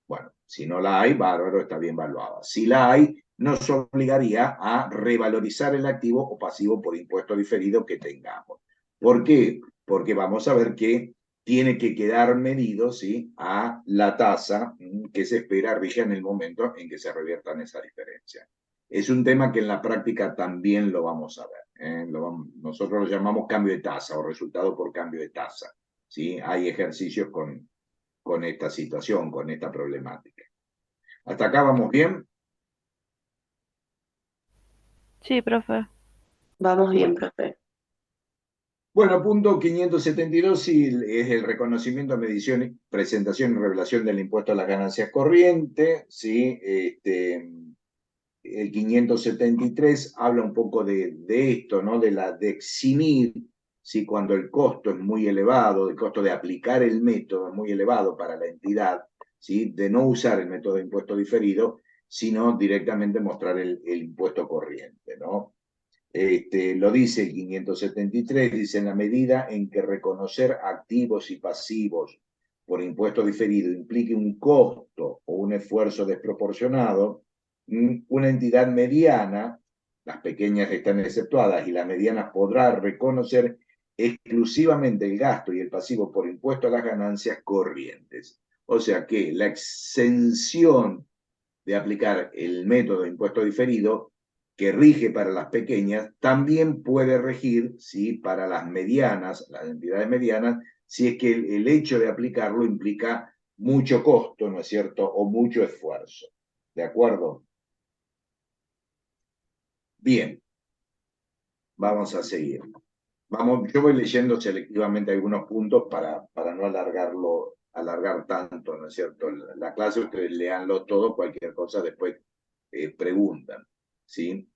Bueno, si no la hay, bárbaro, está bien valuada. Si la hay, nos obligaría a revalorizar el activo o pasivo por impuesto diferido que tengamos. ¿Por qué? Porque vamos a ver que tiene que quedar medido, ¿sí?, a la tasa que se espera rija en el momento en que se reviertan esa diferencia. Es un tema que en la práctica también lo vamos a ver. Nosotros lo llamamos cambio de tasa o resultado por cambio de tasa, ¿sí? Hay ejercicios con esta situación, con esta problemática. ¿Hasta acá vamos bien? Sí, profe. Vamos bien, profe. Bueno, punto 572 sí, es el reconocimiento, medición, presentación y revelación del impuesto a las ganancias corrientes. ¿Sí? El 573 habla un poco de esto, ¿no? De eximir, ¿sí?, cuando el costo es muy elevado, el costo de aplicar el método es muy elevado para la entidad, ¿sí?, de no usar el método de impuesto diferido, sino directamente mostrar el impuesto corriente, ¿no? Lo dice el 573, dice, en la medida en que reconocer activos y pasivos por impuesto diferido implique un costo o un esfuerzo desproporcionado, una entidad mediana, las pequeñas están exceptuadas, y las medianas podrá reconocer exclusivamente el gasto y el pasivo por impuesto a las ganancias corrientes. O sea que la exención de aplicar el método de impuesto diferido que rige para las pequeñas, también puede regir, ¿sí?, para las medianas, las entidades medianas, si es que el hecho de aplicarlo implica mucho costo, ¿no es cierto?, o mucho esfuerzo. ¿De acuerdo? Bien, vamos a seguir. Yo voy leyendo selectivamente algunos puntos para no alargar tanto, ¿no es cierto?, la clase. Ustedes leanlo todo, cualquier cosa después preguntan, ¿sí?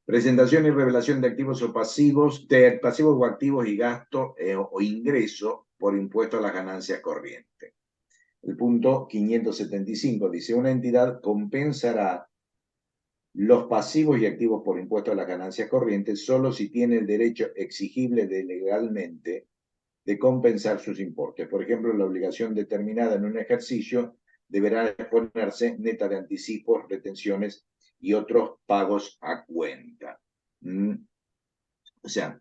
Presentación y revelación de activos o pasivos, de pasivos o activos y gasto o ingreso por impuesto a las ganancias corrientes. El punto 575 dice, una entidad compensará los pasivos y activos por impuesto a las ganancias corrientes solo si tiene el derecho exigible legalmente de compensar sus importes. Por ejemplo, la obligación determinada en un ejercicio deberá exponerse neta de anticipos, retenciones y otros pagos a cuenta. O sea,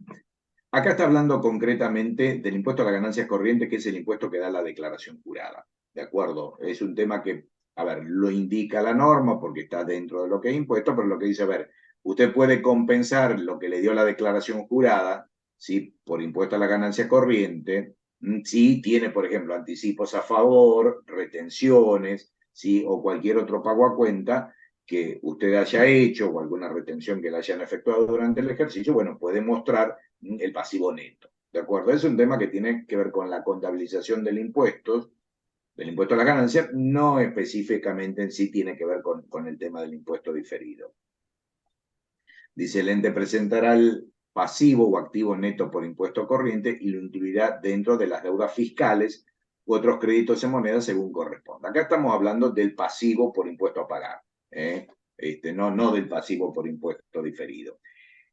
acá está hablando concretamente del impuesto a las ganancias corrientes, que es el impuesto que da la declaración jurada. ¿De acuerdo? Es un tema que, a ver, lo indica la norma porque está dentro de lo que es impuesto, pero lo que dice, a ver, usted puede compensar lo que le dio la declaración jurada, ¿sí?, por impuesto a la ganancia corriente, si tiene, por ejemplo, anticipos a favor, retenciones, ¿sí?, o cualquier otro pago a cuenta que usted haya hecho o alguna retención que le hayan efectuado durante el ejercicio. Bueno, puede mostrar el pasivo neto. ¿De acuerdo? Es un tema que tiene que ver con la contabilización del impuesto a la ganancia, no específicamente en sí tiene que ver con el tema del impuesto diferido. Dice, el ente presentará el pasivo o activo neto por impuesto corriente y lo incluirá dentro de las deudas fiscales u otros créditos en moneda según corresponda. Acá estamos hablando del pasivo por impuesto a pagar, no del pasivo por impuesto diferido.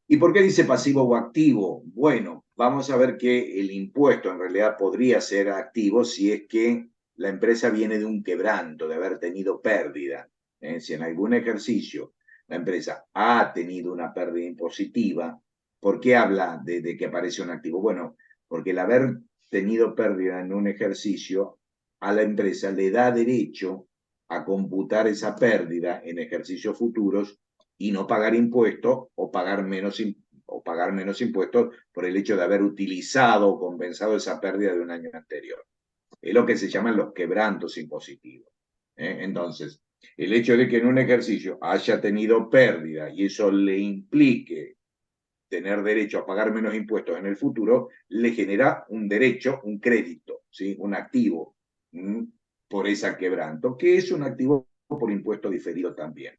¿Y por qué dice pasivo o activo? Bueno, vamos a ver que el impuesto en realidad podría ser activo si es que la empresa viene de un quebranto, de haber tenido pérdida. Si en algún ejercicio la empresa ha tenido una pérdida impositiva, ¿por qué habla de que aparece un activo? Bueno, porque el haber tenido pérdida en un ejercicio a la empresa le da derecho a computar esa pérdida en ejercicios futuros y no pagar impuestos o pagar menos impuestos por el hecho de haber utilizado o compensado esa pérdida de un año anterior. Es lo que se llaman los quebrantos impositivos. Entonces, el hecho de que en un ejercicio haya tenido pérdida y eso le implique tener derecho a pagar menos impuestos en el futuro, le genera un derecho, un crédito, ¿sí?, un activo por ese quebranto, que es un activo por impuesto diferido también.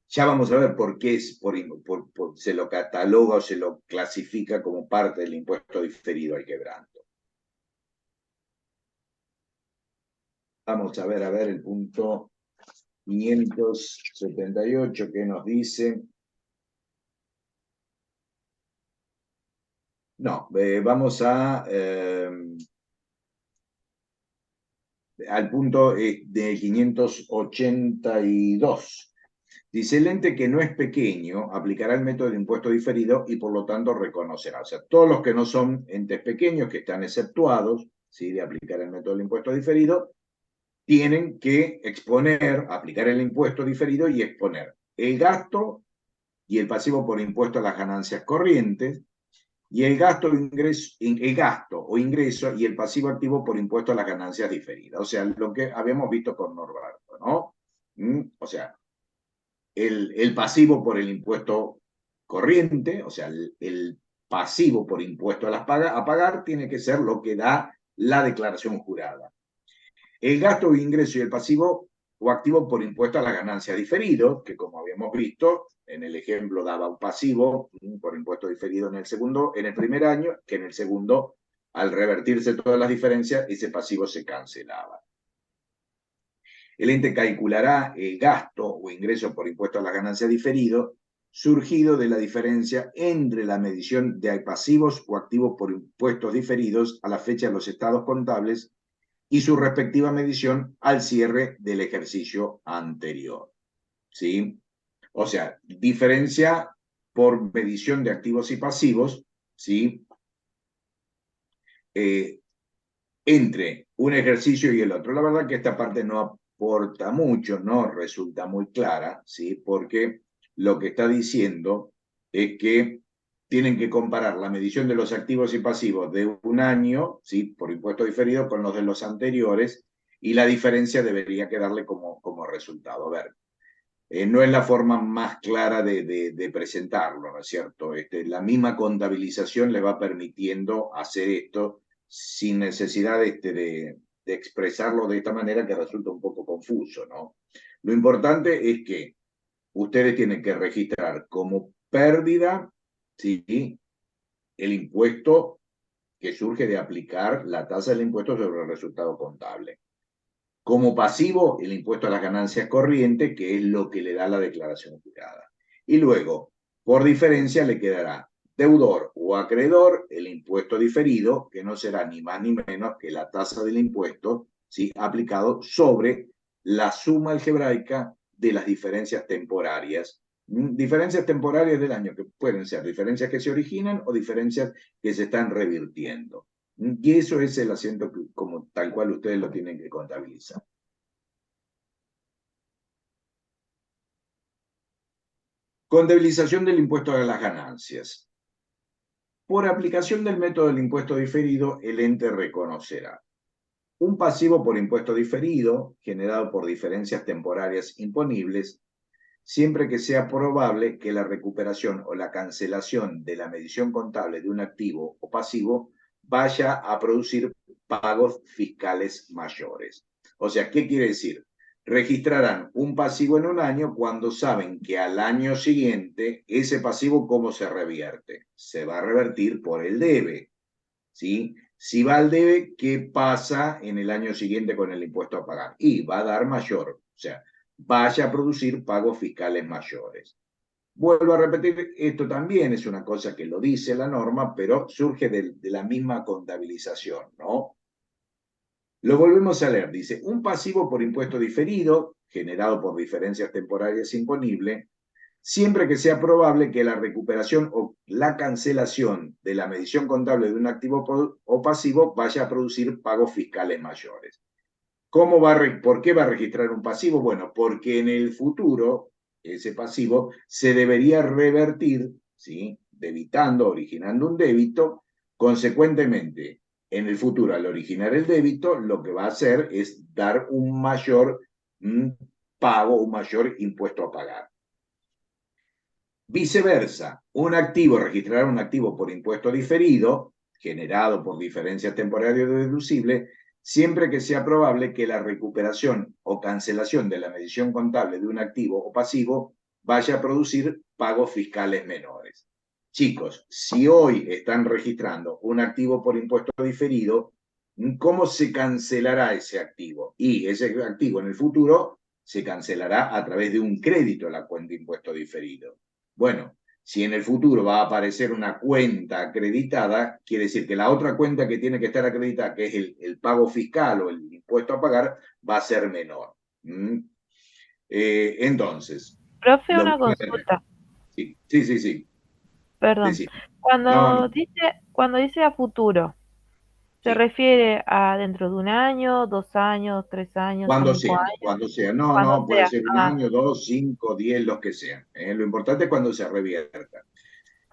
Ya vamos a ver por qué se lo cataloga o se lo clasifica como parte del impuesto diferido al quebranto. Vamos a ver el punto 578 que nos dice... No, vamos al punto de 582. Dice, el ente que no es pequeño aplicará el método de impuesto diferido y por lo tanto reconocerá. O sea, todos los que no son entes pequeños, que están exceptuados, ¿sí?, de aplicar el método del impuesto diferido, tienen que aplicar el impuesto diferido y exponer el gasto y el pasivo por impuesto a las ganancias corrientes, y el gasto o ingreso y el pasivo activo por impuesto a las ganancias diferidas. O sea, lo que habíamos visto con Norberto, ¿no? O sea, el pasivo por el impuesto corriente, o sea, el pasivo por impuesto a pagar tiene que ser lo que da la declaración jurada. El gasto o ingreso y el pasivo o activo por impuesto a las ganancias diferido, que como habíamos visto, en el ejemplo daba un pasivo por impuesto diferido en el primer año, que en el segundo, al revertirse todas las diferencias, ese pasivo se cancelaba. El ente calculará el gasto o ingreso por impuesto a las ganancias diferido, surgido de la diferencia entre la medición de pasivos o activos por impuestos diferidos a la fecha de los estados contables y su respectiva medición al cierre del ejercicio anterior. ¿Sí? O sea, diferencia por medición de activos y pasivos, ¿sí?, entre un ejercicio y el otro. La verdad que esta parte no aporta mucho, no resulta muy clara, ¿sí?, porque lo que está diciendo es que tienen que comparar la medición de los activos y pasivos de un año, ¿sí?, por impuesto diferido, con los de los anteriores, y la diferencia debería quedarle como resultado. A ver, no es la forma más clara de presentarlo, ¿no es cierto? La misma contabilización le va permitiendo hacer esto sin necesidad de expresarlo de esta manera, que resulta un poco confuso, ¿no? Lo importante es que ustedes tienen que registrar como pérdida, ¿sí?, el impuesto que surge de aplicar la tasa del impuesto sobre el resultado contable. Como pasivo, el impuesto a las ganancias corrientes, que es lo que le da la declaración jurada. Y luego, por diferencia, le quedará deudor o acreedor el impuesto diferido, que no será ni más ni menos que la tasa del impuesto, ¿sí?, aplicado sobre la suma algebraica de las diferencias temporarias. Diferencias temporarias del año, que pueden ser diferencias que se originan o diferencias que se están revirtiendo. Y eso es el asiento como tal cual ustedes lo tienen que contabilizar. Contabilización del impuesto a las ganancias. Por aplicación del método del impuesto diferido, el ente reconocerá un pasivo por impuesto diferido generado por diferencias temporarias imponibles, siempre que sea probable que la recuperación o la cancelación de la medición contable de un activo o pasivo vaya a producir pagos fiscales mayores. O sea, ¿qué quiere decir? Registrarán un pasivo en un año cuando saben que al año siguiente ese pasivo, ¿cómo se revierte? Se va a revertir por el debe, ¿sí? Si va al debe, ¿qué pasa en el año siguiente con el impuesto a pagar? Y va a dar mayor, o sea, vaya a producir pagos fiscales mayores. Vuelvo a repetir, esto también es una cosa que lo dice la norma, pero surge de la misma contabilización, ¿no? Lo volvemos a leer, dice, un pasivo por impuesto diferido, generado por diferencias temporarias imponibles, siempre que sea probable que la recuperación o la cancelación de la medición contable de un activo o pasivo vaya a producir pagos fiscales mayores. ¿Por qué va a registrar un pasivo? Bueno, porque en el futuro ese pasivo se debería revertir, ¿sí?, debitando, originando un débito. Consecuentemente, en el futuro, al originar el débito, lo que va a hacer es dar un mayor pago, un mayor impuesto a pagar. Viceversa, registrará un activo por impuesto diferido, generado por diferencias temporarias deducibles, siempre que sea probable que la recuperación o cancelación de la medición contable de un activo o pasivo vaya a producir pagos fiscales menores. Chicos, si hoy están registrando un activo por impuesto diferido, ¿cómo se cancelará ese activo? Y ese activo en el futuro se cancelará a través de un crédito a la cuenta de impuesto diferido. Bueno, si en el futuro va a aparecer una cuenta acreditada, quiere decir que la otra cuenta que tiene que estar acreditada, que es el pago fiscal o el impuesto a pagar, va a ser menor. Entonces, Profe, lo una voy a- consulta. sí. Perdón. Decime. No, Cuando dice a futuro, ¿se sí. refiere a dentro de un año, 2 años, 3 años, Cuando 5 años? sea, cuando sea. No, Cuando no, puede sea. ser un Ah, año, 2, 5, 10, los que sean. Lo importante es cuando se revierta.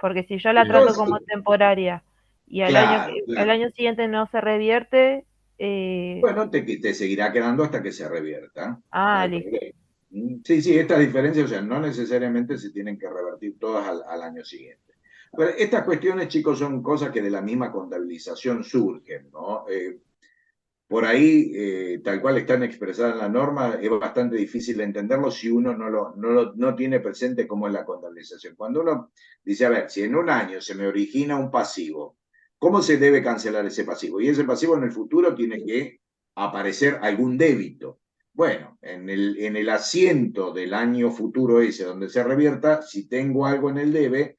porque si yo la Pero trato como sí, temporaria y claro, al claro. año siguiente no se revierte, Bueno, te seguirá quedando hasta que se revierta. No hay listo. problema. Sí, estas diferencias, o sea, no necesariamente se tienen que revertir todas al año siguiente. A ver, estas cuestiones, chicos, son cosas que de la misma contabilización surgen, ¿no? Por ahí, tal cual están expresadas en la norma, es bastante difícil de entenderlo si uno no tiene presente cómo es la contabilización. Cuando uno dice, a ver, si en un año se me origina un pasivo, ¿cómo se debe cancelar ese pasivo? Y ese pasivo en el futuro tiene que aparecer algún débito. Bueno, en el asiento del año futuro ese donde se revierta, si tengo algo en el debe,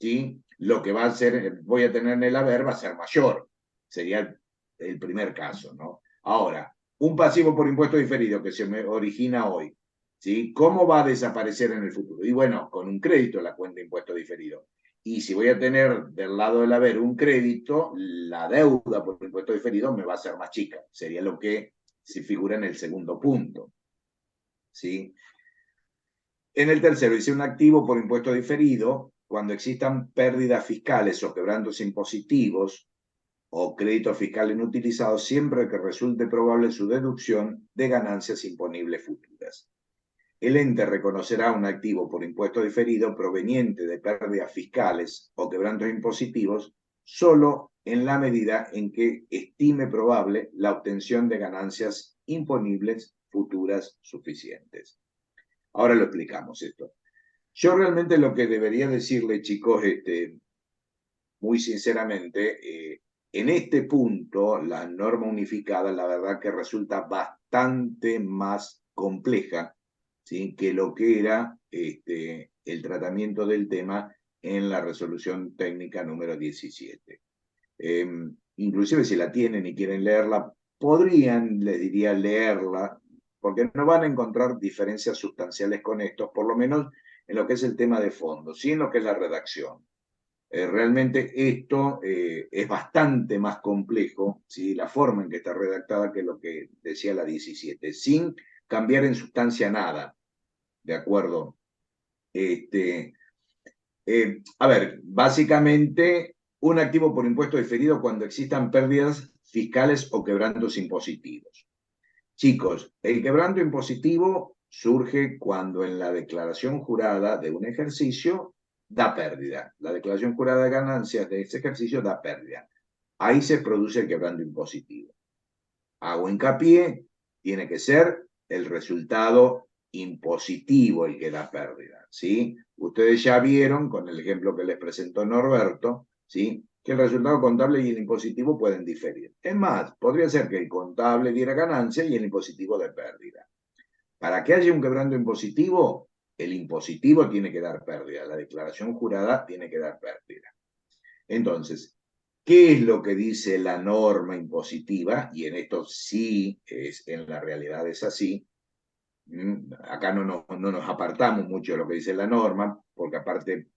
¿sí? Lo que va a ser, voy a tener en el haber va a ser mayor. Sería el primer caso, ¿no? Ahora, un pasivo por impuesto diferido que se me origina hoy, ¿sí? ¿Cómo va a desaparecer en el futuro? Y bueno, con un crédito la cuenta de impuesto diferido. Y si voy a tener del lado del haber un crédito, la deuda por impuesto diferido me va a ser más chica. Sería lo que se figura en el segundo punto, ¿sí? En el tercero, dice un activo por impuesto diferido cuando existan pérdidas fiscales o quebrantos impositivos o créditos fiscales inutilizados siempre que resulte probable su deducción de ganancias imponibles futuras. El ente reconocerá un activo por impuesto diferido proveniente de pérdidas fiscales o quebrantos impositivos solo en la medida en que estime probable la obtención de ganancias imponibles futuras suficientes. Ahora lo explicamos esto. Yo realmente lo que debería decirle, chicos, muy sinceramente, en este punto, la norma unificada, la verdad que resulta bastante más compleja, ¿sí? Que lo que era el tratamiento del tema en la resolución técnica número 17. Inclusive si la tienen y quieren leerla, podrían, les diría, leerla, porque no van a encontrar diferencias sustanciales con estos, por lo menos en lo que es el tema de fondo, sí en lo que es la redacción. Realmente esto es bastante más complejo, ¿sí? La forma en que está redactada que lo que decía la 17, sin cambiar en sustancia nada, ¿de acuerdo? A ver, básicamente un activo por impuesto diferido cuando existan pérdidas fiscales o quebrantos impositivos. Chicos, el quebranto impositivo surge cuando en la declaración jurada de un ejercicio da pérdida. La declaración jurada de ganancias de ese ejercicio da pérdida. Ahí se produce el quebranto impositivo. Hago hincapié, tiene que ser el resultado impositivo el que da pérdida, ¿sí? Ustedes ya vieron con el ejemplo que les presentó Norberto, ¿sí? Que el resultado contable y el impositivo pueden diferir. Es más, podría ser que el contable diera ganancia y el impositivo de pérdida. Para que haya un quebranto impositivo, el impositivo tiene que dar pérdida, la declaración jurada tiene que dar pérdida. Entonces, ¿qué es lo que dice la norma impositiva? Y en esto sí, en la realidad es así. Acá no nos apartamos mucho de lo que dice la norma, porque aparte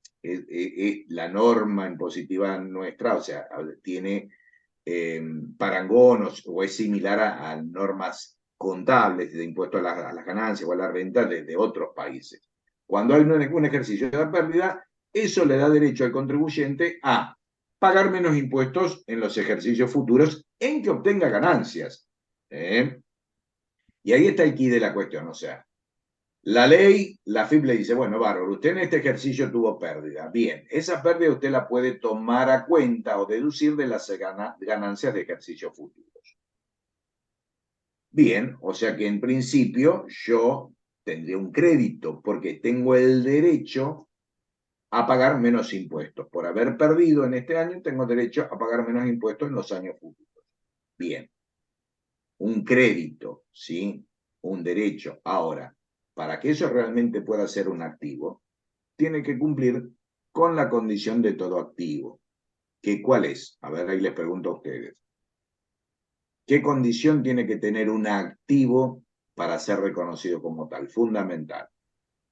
la norma impositiva nuestra, o sea, tiene parangón o es similar a normas contables de impuesto a las ganancias o a la renta de otros países. Cuando hay un ejercicio de pérdida, eso le da derecho al contribuyente a pagar menos impuestos en los ejercicios futuros en que obtenga ganancias. Y ahí está el quid de la cuestión, o sea, la ley, la FIP le dice, bueno, bárbaro, usted en este ejercicio tuvo pérdida. Bien, esa pérdida usted la puede tomar a cuenta o deducir de las ganancias de ejercicios futuros. Bien, o sea que en principio yo tendría un crédito porque tengo el derecho a pagar menos impuestos. Por haber perdido en este año, tengo derecho a pagar menos impuestos en los años futuros. Bien, un crédito, ¿sí? Un derecho. Ahora, para que eso realmente pueda ser un activo, tiene que cumplir con la condición de todo activo. ¿Que cuál es? A ver, ahí les pregunto a ustedes. ¿Qué condición tiene que tener un activo para ser reconocido como tal? Fundamental.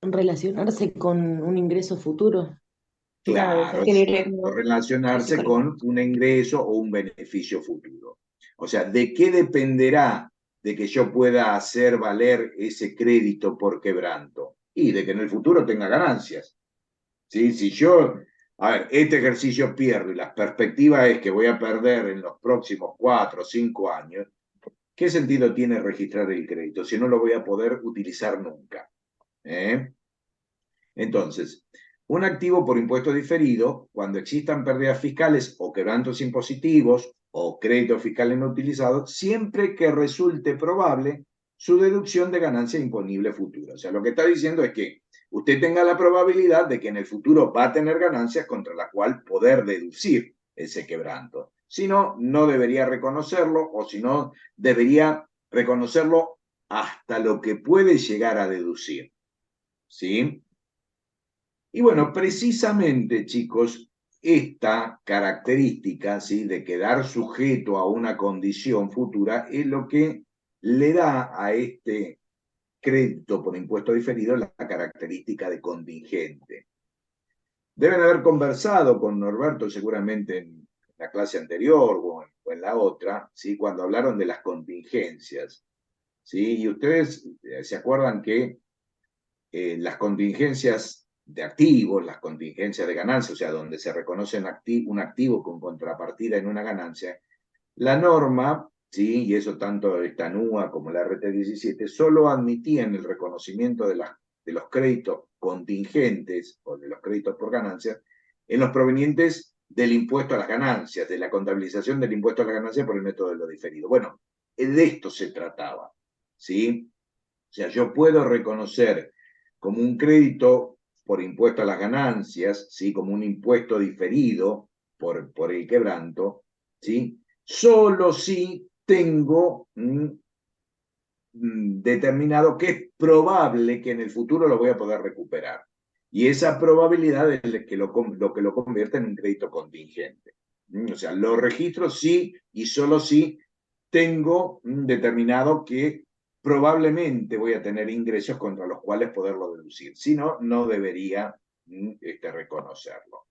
Relacionarse con un ingreso futuro. Claro, Ingreso relacionarse físico. con un ingreso o un beneficio futuro. O sea, ¿de qué dependerá de que yo pueda hacer valer ese crédito por quebranto? Y de que en el futuro tenga ganancias. ¿Sí? Si yo, a ver, este ejercicio pierdo y la perspectiva es que voy a perder en los próximos 4 o 5 años, ¿qué sentido tiene registrar el crédito si no lo voy a poder utilizar nunca? ¿Eh? Entonces, un activo por impuesto diferido, cuando existan pérdidas fiscales o quebrantos impositivos o créditos fiscales no utilizados, siempre que resulte probable su deducción de ganancia imponible futura. O sea, lo que está diciendo es que usted tenga la probabilidad de que en el futuro va a tener ganancias contra la cual poder deducir ese quebranto. Si no, no debería reconocerlo, o si no, debería reconocerlo hasta lo que puede llegar a deducir. ¿Sí? Y bueno, precisamente, chicos, esta característica, ¿sí?, de quedar sujeto a una condición futura es lo que le da a este crédito por impuesto diferido la característica de contingente. Deben haber conversado con Norberto seguramente en la clase anterior o en la otra, ¿sí?, cuando hablaron de las contingencias. ¿Sí? Y ustedes se acuerdan que las contingencias de activos, las contingencias de ganancia, o sea, donde se reconoce un activo con contrapartida en una ganancia, la norma, ¿sí?, y eso tanto esta NUA como la RT17, solo admitían el reconocimiento de los créditos contingentes o de los créditos por ganancias en los provenientes del impuesto a las ganancias, de la contabilización del impuesto a las ganancias por el método de lo diferido. Bueno, de esto se trataba, ¿sí? O sea, yo puedo reconocer como un crédito por impuesto a las ganancias, ¿sí?, como un impuesto diferido por el quebranto, ¿sí?, solo si tengo determinado que es probable que en el futuro lo voy a poder recuperar. Y esa probabilidad es lo que lo convierte en un crédito contingente. O sea, lo registro sí y solo si tengo determinado que probablemente voy a tener ingresos contra los cuales poderlo deducir. Si no, no debería reconocerlo.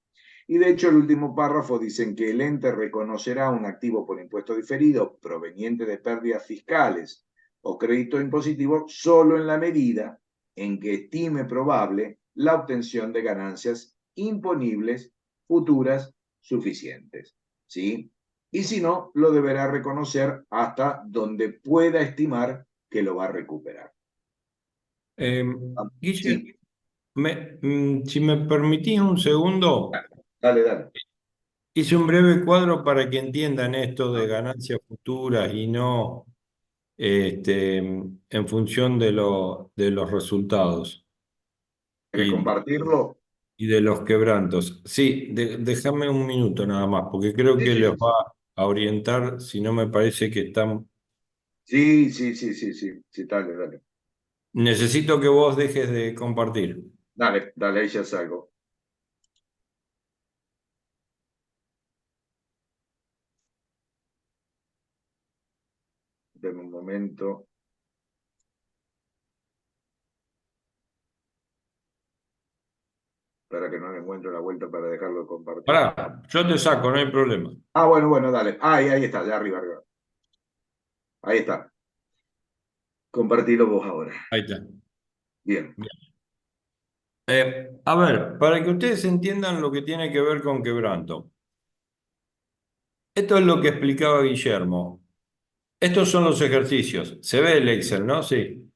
Y de hecho el último párrafo dicen que el ente reconocerá un activo por impuesto diferido proveniente de pérdidas fiscales o crédito impositivo solo en la medida en que estime probable la obtención de ganancias imponibles futuras suficientes. ¿Sí? Y si no, lo deberá reconocer hasta donde pueda estimar que lo va a recuperar. Guille, Sí, si me permitís un segundo, dale. hice un breve cuadro para que entiendan esto de ganancias futuras y no en función de los resultados ¿Querés y, compartirlo? y de los quebrantos. Sí, déjame un minuto nada más, porque creo Sí, que les sí, va a orientar, si no me parece que están... sí, dale. Necesito que vos dejes de compartir. Dale, ahí ya salgo. Deme un momento. Para que no le encuentro la vuelta para dejarlo de compartir. Pará, yo te saco, no hay problema. Ah, bueno, dale. Ahí está, ya arriba. Ahí está. Compartilo vos ahora. Ahí está. Bien. A ver, para que ustedes entiendan lo que tiene que ver con quebranto. Esto es lo que explicaba Guillermo. Estos son los ejercicios. Se ve el Excel, ¿no? Sí.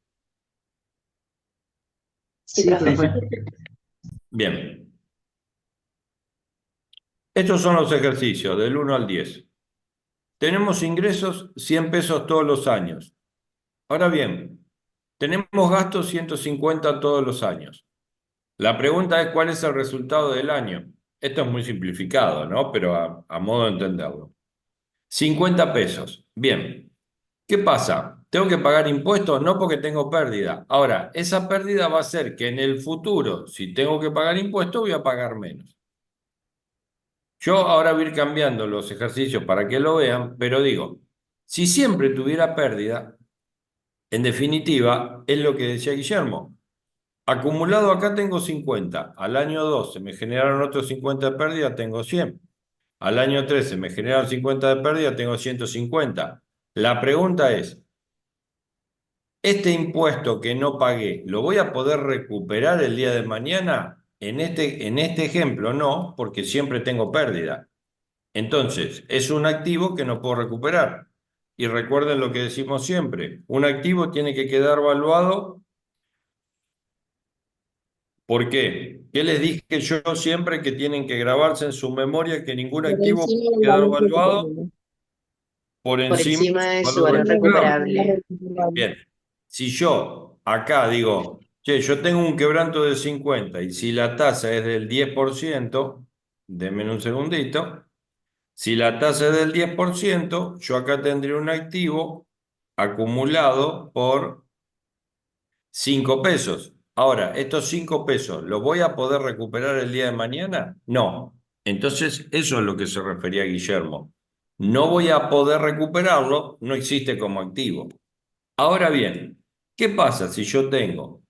Sí, Sí, Sí, profe. perfecto. Bien. Estos son los ejercicios del 1 al 10. Tenemos ingresos 100 pesos todos los años. Ahora bien, tenemos gastos 150 todos los años. La pregunta es cuál es el resultado del año. Esto es muy simplificado, ¿no? Pero a modo de entenderlo. 50 pesos. Bien. ¿Qué pasa? tengo que pagar impuestos no porque tengo pérdida. Ahora, esa pérdida va a ser que en el futuro, si tengo que pagar impuestos, voy a pagar menos. Yo ahora voy a ir cambiando los ejercicios para que lo vean, pero digo, si siempre tuviera pérdida, en definitiva, es lo que decía Guillermo. Acumulado acá tengo 50. Al año 2 se me generaron otros 50 de pérdida, tengo 100. Al año 3 se me generaron 50 de pérdida, tengo 150. La pregunta es, ¿este impuesto que no pagué, lo voy a poder recuperar el día de mañana? En este ejemplo no, porque siempre tengo pérdida. Entonces, es un activo que no puedo recuperar. Y recuerden lo que decimos siempre, un activo tiene que quedar valuado. ¿Por qué? ¿Qué les dije yo siempre que tienen que grabarse en su memoria que ningún Por activo encima puede del quedar valor valuado recuperable. por Por encima encima del de su valor valor recuperable? recuperable. Bien, si yo acá digo, che, yo tengo un quebranto de 50 y si la tasa es del 10%, denme un segundito, si la tasa es del 10%, yo acá tendría un activo acumulado por 5 pesos. Ahora, ¿estos 5 pesos los voy a poder recuperar el día de mañana? No. Entonces, eso es lo que se refería Guillermo. No voy a poder recuperarlo, no existe como activo. Ahora bien, ¿qué pasa si yo tengo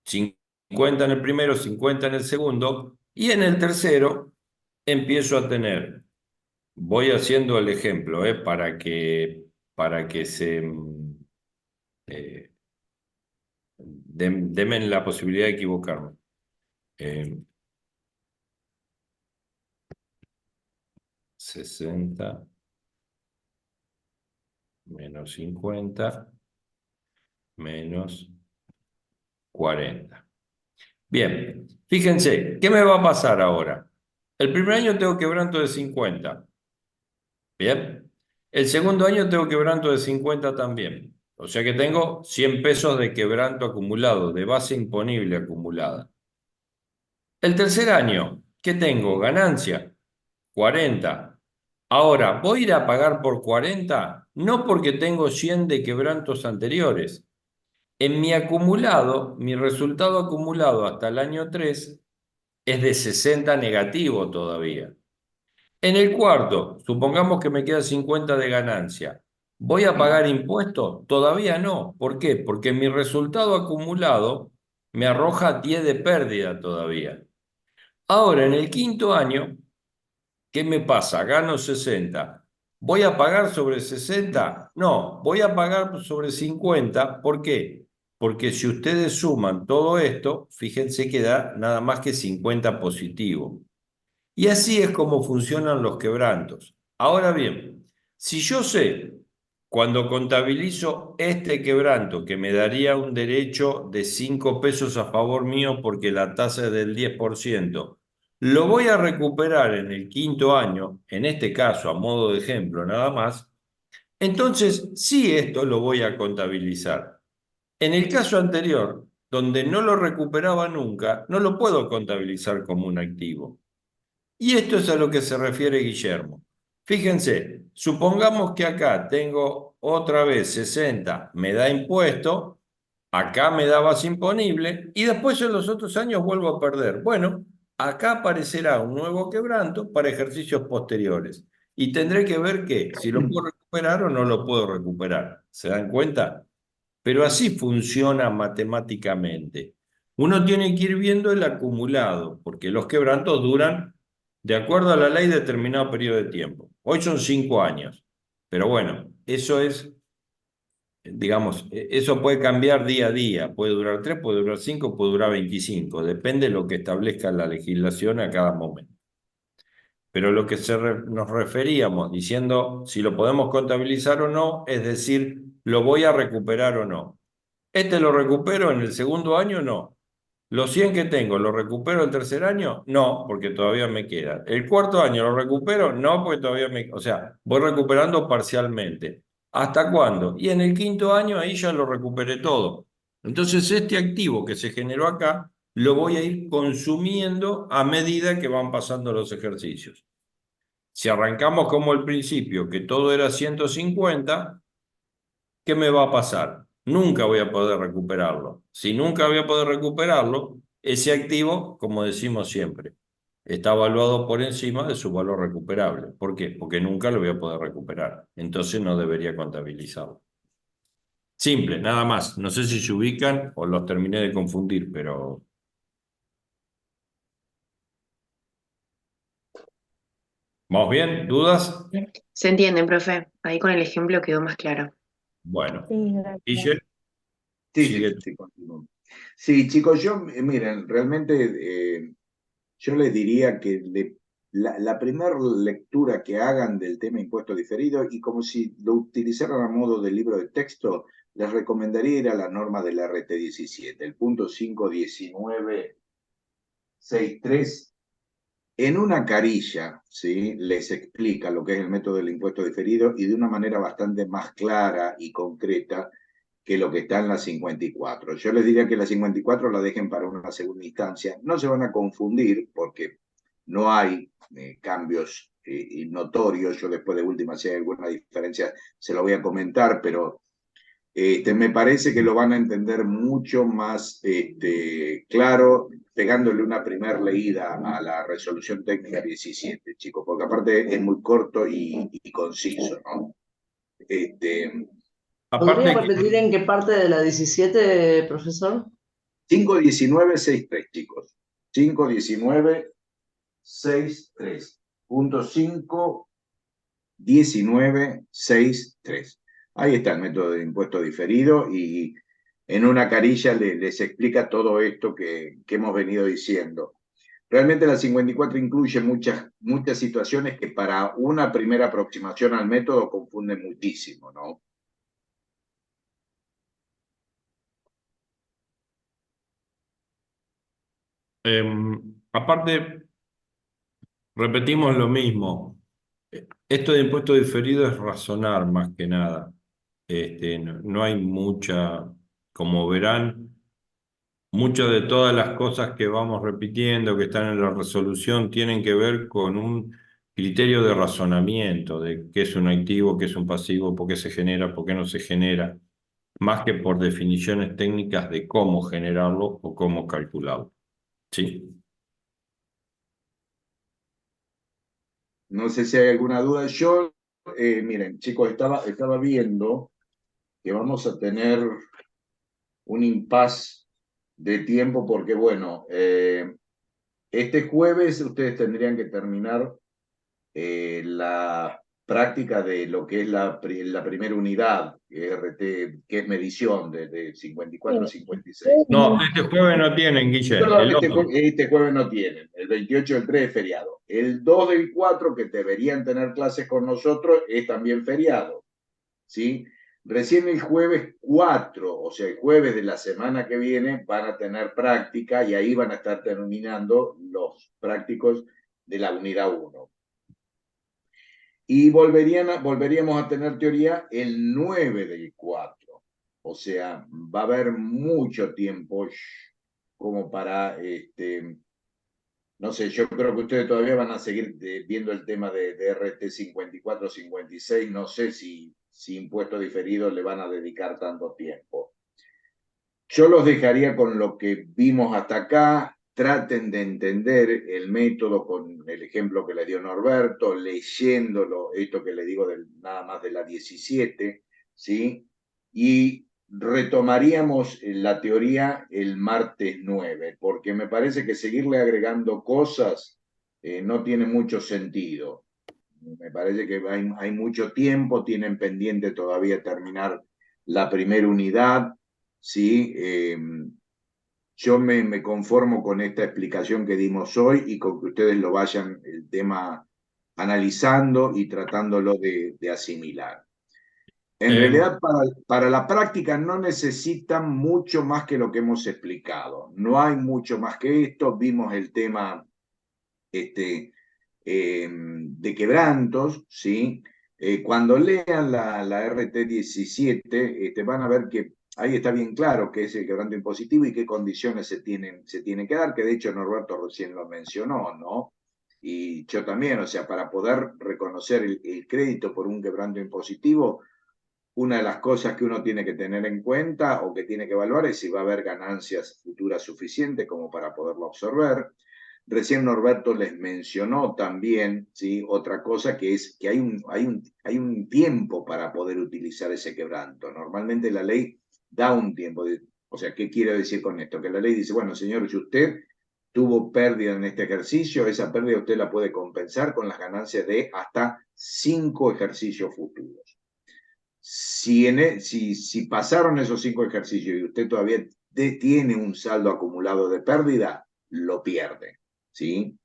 50 en el primero, 50 en el segundo y en el tercero empiezo a tener, voy haciendo el ejemplo, para que eh, denme la posibilidad de equivocarme. Eh, 60 menos 50 menos 40. Bien, fíjense, ¿qué me va a pasar ahora? El primer año tengo quebranto de 50. Bien. El segundo año tengo quebranto de 50 también. O sea que tengo 100 pesos de quebranto acumulado, de base imponible acumulada. El tercer año, ¿qué tengo? Ganancia, 40. Ahora, ¿voy a ir a pagar por 40? No porque tengo 100 de quebrantos anteriores. En mi acumulado, mi resultado acumulado hasta el año 3 es de 60 negativo todavía. En el cuarto, supongamos que me queda 50 de ganancia. ¿Voy a pagar impuestos? Todavía no. ¿Por qué? Porque mi resultado acumulado me arroja 10 de pérdida todavía. Ahora, en el quinto año, ¿qué me pasa? Gano 60. ¿Voy a pagar sobre 60? No, voy a pagar sobre 50. ¿Por qué? Porque si ustedes suman todo esto, fíjense que da nada más que 50 positivo. Y así es como funcionan los quebrantos. Ahora bien, si yo sé, cuando contabilizo este quebranto, que me daría un derecho de 5 pesos a favor mío porque la tasa es del 10%, lo voy a recuperar en el quinto año, en este caso a modo de ejemplo nada más, entonces sí esto lo voy a contabilizar. En el caso anterior, donde no lo recuperaba nunca, no lo puedo contabilizar como un activo. Y esto es a lo que se refiere Guillermo. Fíjense, supongamos que acá tengo otra vez 60, me da impuesto, acá me da base imponible y después en los otros años vuelvo a perder. Bueno, acá aparecerá un nuevo quebranto para ejercicios posteriores y tendré que ver si lo puedo recuperar o no lo puedo recuperar. ¿Se dan cuenta? Pero así funciona matemáticamente. Uno tiene que ir viendo el acumulado, porque los quebrantos duran de acuerdo a la ley determinado periodo de tiempo. Hoy son 5 años, pero bueno, eso es, digamos, eso puede cambiar día a día, puede durar 3, puede durar 5, puede durar 25, depende de lo que establezca la legislación a cada momento. Pero lo que nos referíamos diciendo si lo podemos contabilizar o no, es decir, lo voy a recuperar o no. ¿Este lo recupero en el segundo año? No. ¿Los 100 que tengo lo recupero el tercer año? No, porque todavía me queda. ¿El cuarto año lo recupero? No, porque todavía me... O sea, voy recuperando parcialmente. ¿Hasta cuándo? Y en el quinto año ahí ya lo recuperé todo. Entonces este activo que se generó acá lo voy a ir consumiendo a medida que van pasando los ejercicios. Si arrancamos como al principio, que todo era 150, ¿qué me va a pasar? Nunca voy a poder recuperarlo. Si nunca voy a poder recuperarlo, ese activo, como decimos siempre, está evaluado por encima de su valor recuperable. ¿Por qué? Porque nunca lo voy a poder recuperar. Entonces no debería contabilizarlo. Simple, nada más. No sé si se ubican o los terminé de confundir, pero... ¿Vamos bien? ¿Dudas? Se entiende, profe. Ahí con el ejemplo quedó más claro. Bueno. Sí, gracias. Guille, Sí, sigue. sí, continúo. Sí, chicos, miren, realmente yo les diría que la primera lectura que hagan del tema impuesto diferido, y como si lo utilizaran a modo de libro de texto, les recomendaría ir a la norma del RT17, el punto 51963. En una carilla, ¿sí? Les explica lo que es el método del impuesto diferido y de una manera bastante más clara y concreta que lo que está en la 54. Yo les diría que la 54 la dejen para una segunda instancia. No se van a confundir porque no hay cambios notorios. Yo después de última, si hay alguna diferencia, se lo voy a comentar, pero me parece que lo van a entender mucho más claro pegándole una primera leída a la resolución técnica 17, chicos, porque aparte es muy corto y conciso, ¿no? ¿Podría Aparte que repetir en qué parte de la 17, profesor? 51963, chicos. 51963. Punto 51963. Ahí está el método de impuesto diferido y en una carilla les explica todo esto que hemos venido diciendo. Realmente la 54 incluye muchas situaciones que para una primera aproximación al método confunden muchísimo, ¿no? aparte, repetimos lo mismo. Esto de impuesto diferido es razonar más que nada. No hay mucha, como verán, muchas de todas las cosas que vamos repitiendo, que están en la resolución, tienen que ver con un criterio de razonamiento, de qué es un activo, qué es un pasivo, por qué se genera, por qué no se genera, más que por definiciones técnicas de cómo generarlo o cómo calcularlo. ¿Sí? No sé si hay alguna duda. Yo, miren, chicos, estaba viendo que vamos a tener un impasse de tiempo porque, bueno, este jueves ustedes tendrían que terminar la práctica de lo que es la primera unidad, RT, que es medición de 54 a 56. No, este jueves no tienen, Guille, Perdón, el otro. este jueves no tienen, el 28 del 3 es feriado. El 2 del 4, que deberían tener clases con nosotros, es también feriado, ¿sí? Recién el jueves 4, o sea, el jueves de la semana que viene, van a tener práctica y ahí van a estar terminando los prácticos de la unidad 1. Y volveríamos a tener teoría el 9 del 4. O sea, va a haber mucho tiempo como para, no sé, yo creo que ustedes todavía van a seguir viendo el tema de RT 54, 56. No sé si impuestos diferidos le van a dedicar tanto tiempo. Yo los dejaría con lo que vimos hasta acá. Traten de entender el método con el ejemplo que le dio Norberto, leyéndolo, esto que le digo nada más de la 17, ¿sí? Y retomaríamos la teoría el martes 9, porque me parece que seguirle agregando cosas no tiene mucho sentido. Me parece que hay mucho tiempo, tienen pendiente todavía terminar la primera unidad, ¿sí? Yo me conformo con esta explicación que dimos hoy y con que ustedes lo vayan el tema analizando y tratándolo de asimilar. En Em, realidad, para la práctica no necesitan mucho más que lo que hemos explicado. No hay mucho más que esto. Vimos el tema de quebrantos, ¿sí? Cuando lean la RT17, van a ver que ahí está bien claro qué es el quebranto impositivo y qué condiciones se tienen que dar, que de hecho Norberto recién lo mencionó, ¿no? Y yo también, o sea, para poder reconocer el crédito por un quebranto impositivo, una de las cosas que uno tiene que tener en cuenta o que tiene que evaluar es si va a haber ganancias futuras suficientes como para poderlo absorber. Recién Norberto les mencionó también, ¿sí? Otra cosa que es que hay un tiempo para poder utilizar ese quebranto. Normalmente la ley da un tiempo. O sea, ¿qué quiero decir con esto? Que la ley dice, bueno, señor, si usted tuvo pérdida en este ejercicio, esa pérdida usted la puede compensar con las ganancias de hasta 5 ejercicios futuros. Si pasaron esos 5 ejercicios y usted todavía tiene un saldo acumulado de pérdida, lo pierde, ¿sí?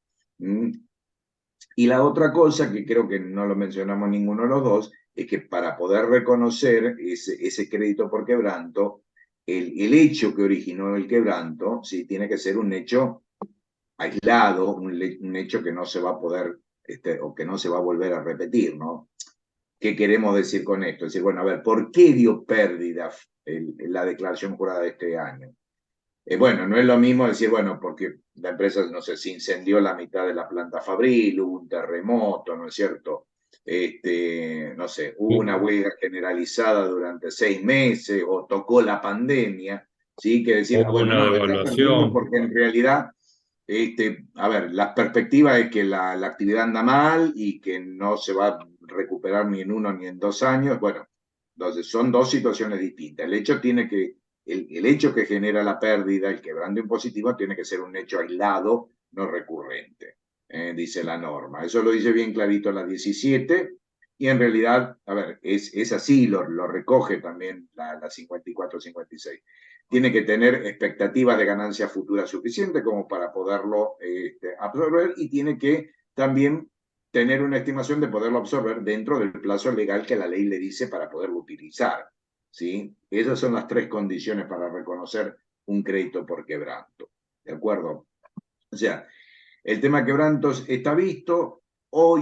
Y la otra cosa, que creo que no lo mencionamos ninguno de los dos, es que para poder reconocer ese crédito por quebranto, el hecho que originó el quebranto, ¿sí? Tiene que ser un hecho aislado, un hecho que no se va a poder, o que no se va a volver a repetir, ¿no? ¿Qué queremos decir con esto? Es decir, bueno, a ver, ¿por qué dio pérdida la declaración jurada de este año? Bueno, no es lo mismo decir, bueno, porque la empresa, no sé, se incendió la mitad de la planta fabril, hubo un terremoto, ¿no es cierto? No sé, hubo una huelga generalizada durante 6 meses o tocó la pandemia, ¿sí? Que decir, Hubo bueno, una no, está perdiendo devaluación. porque en realidad, a ver, la perspectiva es que la actividad anda mal y que no se va a recuperar ni en 1 ni en 2 años. Bueno, entonces son dos situaciones distintas. El hecho que genera la pérdida, el quebranto impositivo, tiene que ser un hecho aislado, no recurrente, dice la norma. Eso lo dice bien clarito la 17, y en realidad, a ver, es así, lo recoge también la 54-56. Tiene que tener expectativas de ganancia futura suficiente como para poderlo absorber, y tiene que también tener una estimación de poderlo absorber dentro del plazo legal que la ley le dice para poderlo utilizar. ¿Sí? Esas son las 3 condiciones para reconocer un crédito por quebranto. ¿De acuerdo? O sea, el tema quebrantos está visto.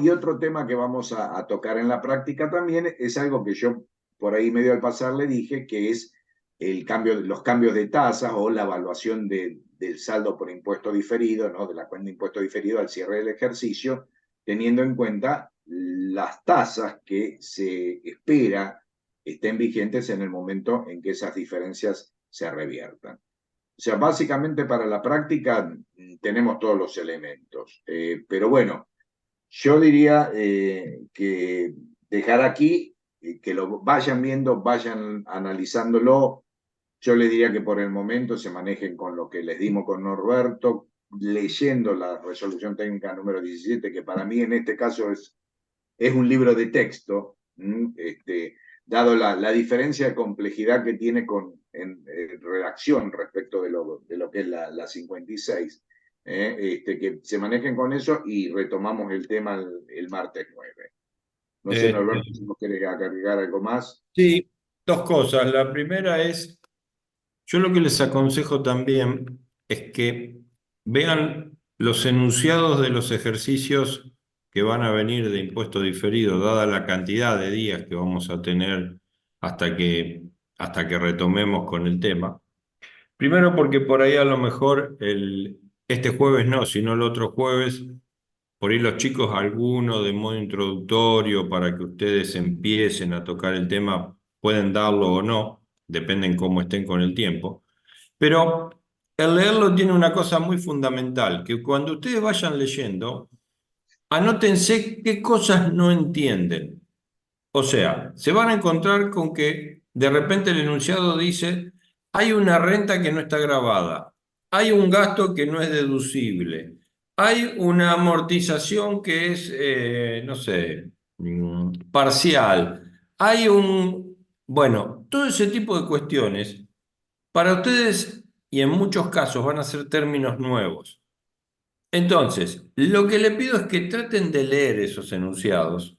Y otro tema que vamos a tocar en la práctica también es algo que yo por ahí medio al pasar le dije, que es los cambios de tasas o la evaluación del saldo por impuesto diferido, ¿no? De la cuenta de impuesto diferido al cierre del ejercicio, teniendo en cuenta las tasas que se espera estén vigentes en el momento en que esas diferencias se reviertan. O sea, básicamente para la práctica tenemos todos los elementos. Pero bueno, yo diría que dejar aquí, que lo vayan viendo, vayan analizándolo. Yo les diría que por el momento se manejen con lo que les dimos con Norberto, leyendo la resolución técnica número 17, que para mí en este caso es un libro de texto, dado la diferencia de complejidad que tiene en redacción respecto de lo que es la 56. Que se manejen con eso y retomamos el tema el martes 9. No sé, Norberto, si vos querés agregar algo más. Sí, dos cosas. La primera es, yo lo que les aconsejo también es que vean los enunciados de los ejercicios que van a venir de impuesto diferido, dada la cantidad de días que vamos a tener hasta que retomemos con el tema. Primero porque por ahí a lo mejor este jueves no, sino el otro jueves, por ahí los chicos alguno de modo introductorio para que ustedes empiecen a tocar el tema, pueden darlo o no, dependen cómo estén con el tiempo. Pero el leerlo tiene una cosa muy fundamental, que cuando ustedes vayan leyendo, anótense qué cosas no entienden. O sea, se van a encontrar con que de repente el enunciado dice, hay una renta que no está grabada, hay un gasto que no es deducible, hay una amortización que es, no sé, parcial, hay bueno, todo ese tipo de cuestiones, para ustedes y en muchos casos van a ser términos nuevos. Entonces, lo que le pido es que traten de leer esos enunciados,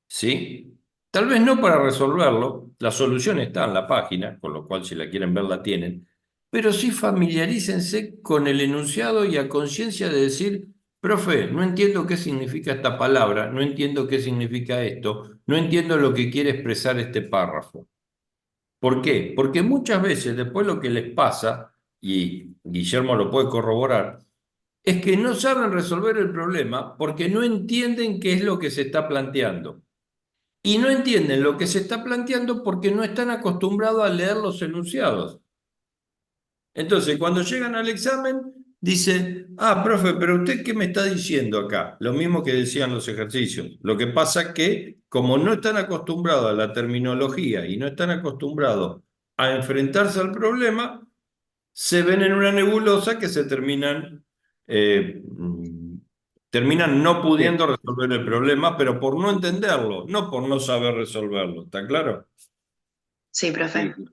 ¿sí? Tal vez no para resolverlo, la solución está en la página, con lo cual si la quieren ver la tienen, pero sí familiarícense con el enunciado y a conciencia de decir, profe, no entiendo qué significa esta palabra, no entiendo qué significa esto, no entiendo lo que quiere expresar este párrafo. ¿Por qué? Porque muchas veces después lo que les pasa, y Guillermo lo puede corroborar, es que no saben resolver el problema porque no entienden qué es lo que se está planteando. y no entienden lo que se está planteando porque no están acostumbrados a leer los enunciados. Entonces, cuando llegan al examen, dice, ah, profe, pero ¿usted qué me está diciendo acá? Lo mismo que decían los ejercicios. Lo que pasa es que, como no están acostumbrados a la terminología y no están acostumbrados a enfrentarse al problema, se ven en una nebulosa que se eh, mm, terminan no pudiendo resolver el problema, pero por no entenderlo, no por no saber resolverlo. ¿Está claro? Sí, profe. Sí,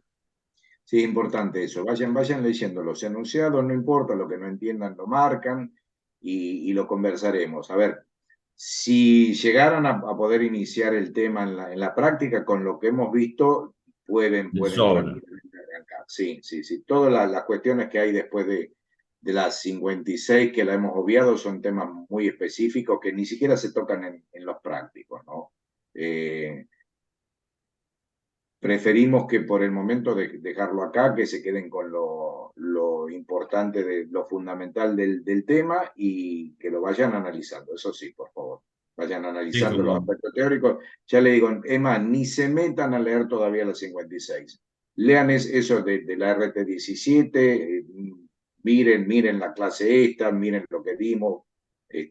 sí, es importante eso. Vayan leyendo los enunciados, no importa lo que no entiendan, lo marcan y lo conversaremos. A ver, si llegaran a poder iniciar el tema en la práctica, con lo que hemos visto, De pueden sobra. tranquilamente arrancar. Sí, sí, sí. Todas las cuestiones que hay después de las 56 que la hemos obviado son temas muy específicos que ni siquiera se tocan en los prácticos, ¿no? Preferimos que por el momento dejarlo acá, que se queden con lo importante, lo fundamental del tema y que lo vayan analizando. Eso sí, por favor, vayan Sí, analizando los como aspectos teóricos. Ya le digo, Emma, ni se metan a leer todavía la 56. Lean eso de la RT17, miren la clase esta, miren lo que dimos,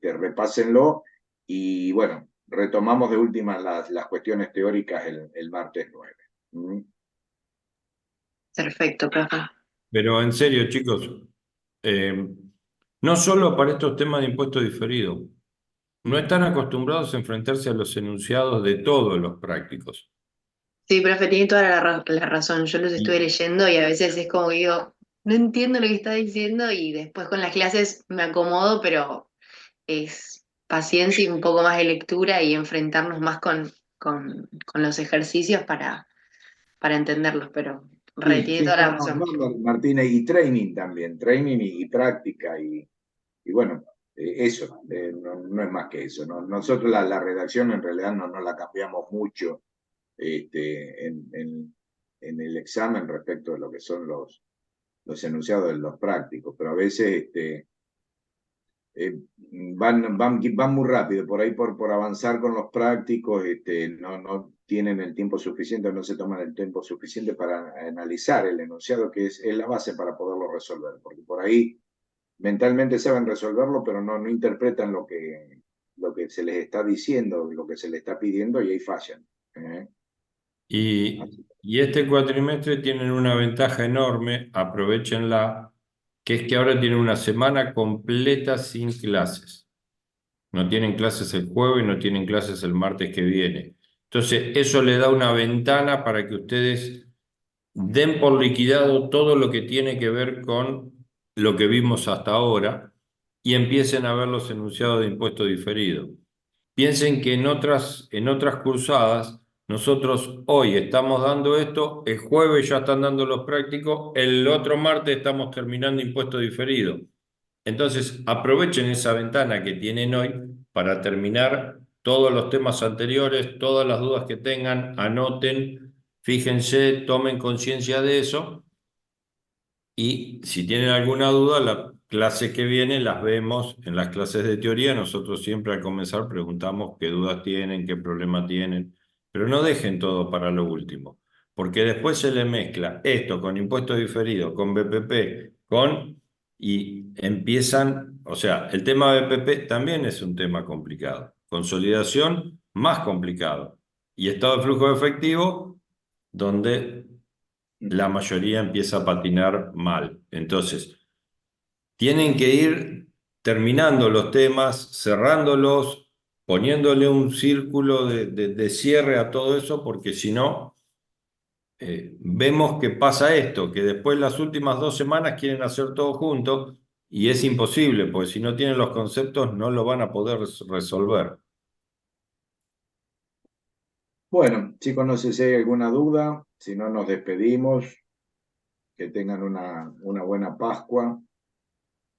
repásenlo y bueno, retomamos de última las cuestiones teóricas el martes 9. Perfecto, profe. Pero en serio, chicos, eh, no solo para estos temas de impuesto diferido, no están acostumbrados a enfrentarse a los enunciados de todos los prácticos. Sí, profe, tiene toda la razón. Yo los estoy Y, leyendo y a veces es como que digo, no entiendo lo que está diciendo y después con las clases me acomodo, pero es paciencia y un poco más de lectura y enfrentarnos más con los ejercicios para entenderlos, pero Sí, tiene sí, toda la no, no, razón. no, Martínez, y training también, training y práctica, y bueno, eso, no es más que eso, ¿no? Nosotros la redacción en realidad no la cambiamos mucho en el examen respecto de lo que son los enunciados de los prácticos, pero a veces van muy rápido, por ahí por avanzar con los prácticos, no tienen el tiempo suficiente, no se toman el tiempo suficiente para analizar el enunciado, que es la base para poderlo resolver, porque por ahí mentalmente saben resolverlo, pero no interpretan lo que se les está diciendo, lo que se les está pidiendo, y ahí fallan. ¿Eh? y este cuatrimestre tienen una ventaja enorme, aprovechenla, que es que ahora tienen una semana completa sin clases. No tienen clases el jueves, no tienen clases el martes que viene. Entonces, eso le da una ventana para que ustedes den por liquidado todo lo que tiene que ver con lo que vimos hasta ahora y empiecen a ver los enunciados de impuesto diferido. Piensen que en otras cursadas, nosotros hoy estamos dando esto, el jueves ya están dando los prácticos, el otro martes estamos terminando impuesto diferido. Entonces, aprovechen esa ventana que tienen hoy para terminar todos los temas anteriores, todas las dudas que tengan, anoten, fíjense, tomen conciencia de eso y si tienen alguna duda, la clase que viene las vemos en las clases de teoría. Nosotros siempre al comenzar preguntamos qué dudas tienen, qué problemas tienen, pero no dejen todo para lo último, porque después se le mezcla esto con impuestos diferidos, con BPP, y empiezan, o sea, el tema BPP también es un tema complicado, consolidación más complicado, y estado de flujo de efectivo, donde la mayoría empieza a patinar mal. Entonces, tienen que ir terminando los temas, cerrándolos, poniéndole un círculo de cierre a todo eso, porque si no, vemos que pasa esto, que después las últimas 2 semanas quieren hacer todo junto y es imposible, porque si no tienen los conceptos no lo van a poder resolver. Bueno, chicos, no sé si hay alguna duda, si no nos despedimos, que tengan una buena Pascua.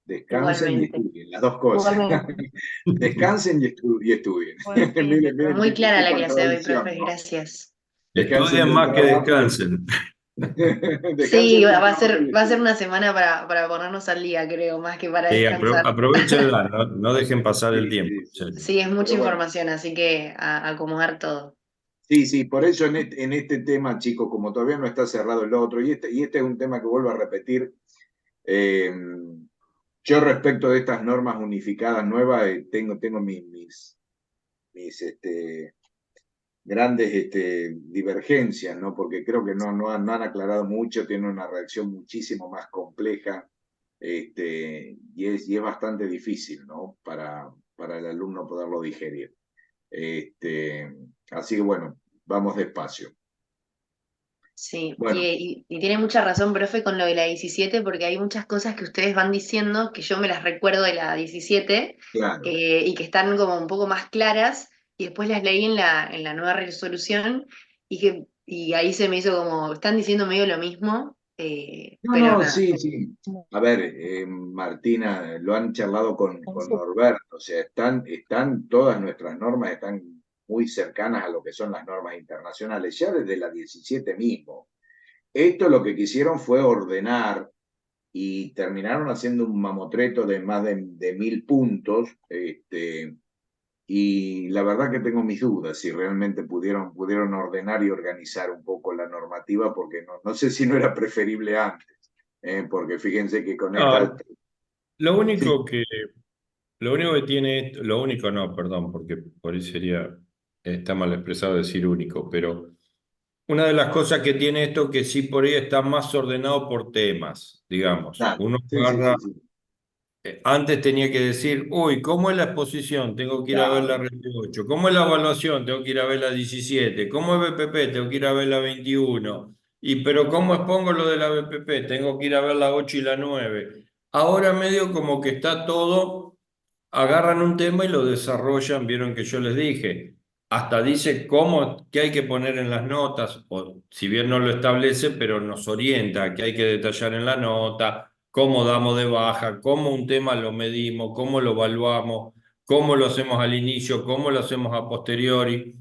Descansen y Igualmente, estudien, las dos cosas. igualmente. Descansen y estudien. Buen fin de Miren Muy clara qué la clase de hoy, contradicción, profe, ¿no? gracias. Descansen Estudien del más que trabajo descansen. Sí, descansen del trabajo y va a ser estudien. una semana para ponernos al día, creo, más que para Sí, descansar. aprovechenla, no dejen pasar el Sí, tiempo. sí, sí. Sí, es mucha Pero bueno, información, así que a acomodar todo. Sí, por eso en este tema, chicos, como todavía no está cerrado el otro, y este es un tema que vuelvo a repetir, eh, yo respecto de estas normas unificadas nuevas, tengo mis grandes divergencias, ¿no? Porque creo que no han aclarado mucho, tienen una reacción muchísimo más compleja, y es bastante difícil, ¿no? Para el alumno poderlo digerir. Así que bueno, vamos despacio. Sí, Bueno, y tiene mucha razón, profe, con lo de la 17, porque hay muchas cosas que ustedes van diciendo que yo me las recuerdo de la 17 claro. y que están como un poco más claras, y después las leí en la nueva resolución y ahí se me hizo como, están diciendo medio lo mismo, pero No, nada. sí. A ver, Martina, lo han charlado con Norberto, o sea, están todas nuestras normas, están muy cercanas a lo que son las normas internacionales, ya desde la 17 mismo. Esto lo que quisieron fue ordenar y terminaron haciendo un mamotreto de más de 1000 puntos, y la verdad que tengo mis dudas si realmente pudieron ordenar y organizar un poco la normativa, porque no sé si no era preferible antes, porque fíjense que con esta... No, lo Sí, único que, lo único que tiene, lo único no, perdón, porque por ahí sería, está mal expresado decir único, pero una de las cosas que tiene esto que sí por ahí está más ordenado por temas, digamos. claro, Uno agarra, sí, antes tenía que decir, uy, ¿cómo es la exposición? Tengo que ir a ver la claro. 28. ¿Cómo es la evaluación? Tengo que ir a ver la 17. ¿Cómo es BPP? Tengo que ir a ver la 21. Pero ¿cómo expongo lo de la BPP? Tengo que ir a ver la 8 y la 9. Ahora medio como que está todo, agarran un tema y lo desarrollan, vieron que yo les dije. Hasta dice cómo, qué hay que poner en las notas, o si bien no lo establece, pero nos orienta, qué hay que detallar en la nota, cómo damos de baja, cómo un tema lo medimos, cómo lo evaluamos, cómo lo hacemos al inicio, cómo lo hacemos a posteriori.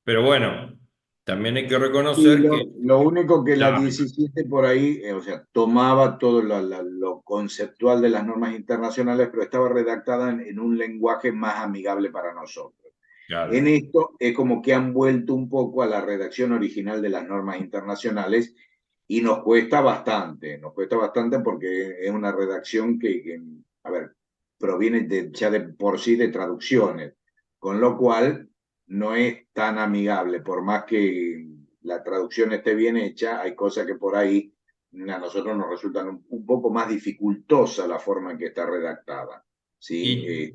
Pero bueno, también hay que Y reconocer que lo único que la la, 17 por ahí, o sea, tomaba todo lo conceptual de las normas internacionales, pero estaba redactada en un lenguaje más amigable para nosotros. En claro, esto es como que han vuelto un poco a la redacción original de las normas internacionales, y nos cuesta bastante porque es una redacción a ver, proviene ya de por sí de traducciones, con lo cual no es tan amigable, por más que la traducción esté bien hecha, hay cosas que por ahí a nosotros nos resultan un poco más dificultosa la forma en que está redactada. ¿Sí? y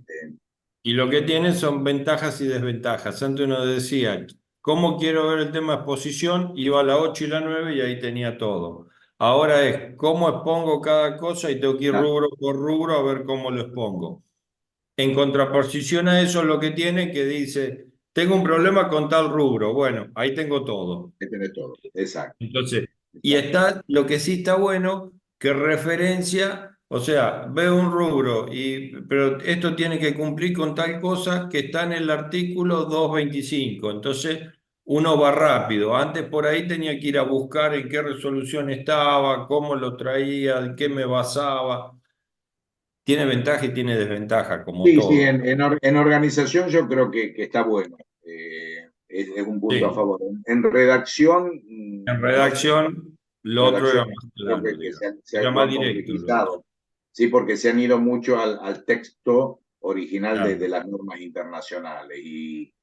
Y lo que tiene son ventajas y desventajas. Antes uno decía, ¿cómo quiero ver el tema de exposición? Iba a la 8 y la 9 y ahí tenía todo. Ahora es, ¿cómo expongo cada cosa? Y tengo que ir rubro por rubro a ver cómo lo expongo. En contraposición a eso, lo que tiene que dice, tengo un problema con tal rubro. Bueno, ahí tengo todo. Que tiene todo. Exacto, Entonces, y exacto. está lo que sí está bueno, que referencia, o sea, veo un rubro, pero esto tiene que cumplir con tal cosa que está en el artículo 225. Entonces, uno va rápido. Antes por ahí tenía que ir a buscar en qué resolución estaba, cómo lo traía, en qué me basaba. Tiene ventaja y tiene desventaja, como Sí, todo. en organización yo creo que está bueno. Es un punto a Sí, favor. En redacción, en no sé, redacción, lo otro era redacción más creo claro, que digamos. lo Era más han directo lo otro. complejizado. Sí, porque se han ido mucho al texto original Claro. de las normas internacionales, y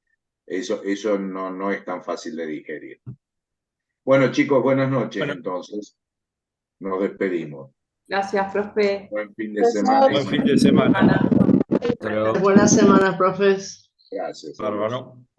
eso no es tan fácil de digerir. Bueno, chicos, buenas noches Bueno, entonces. Nos despedimos. Gracias, profe. Buen fin de semana y buen Besos. fin buenas de noches. semana. Semana. Hasta luego. Buena semana, profes. Gracias a vos. Bárbaro.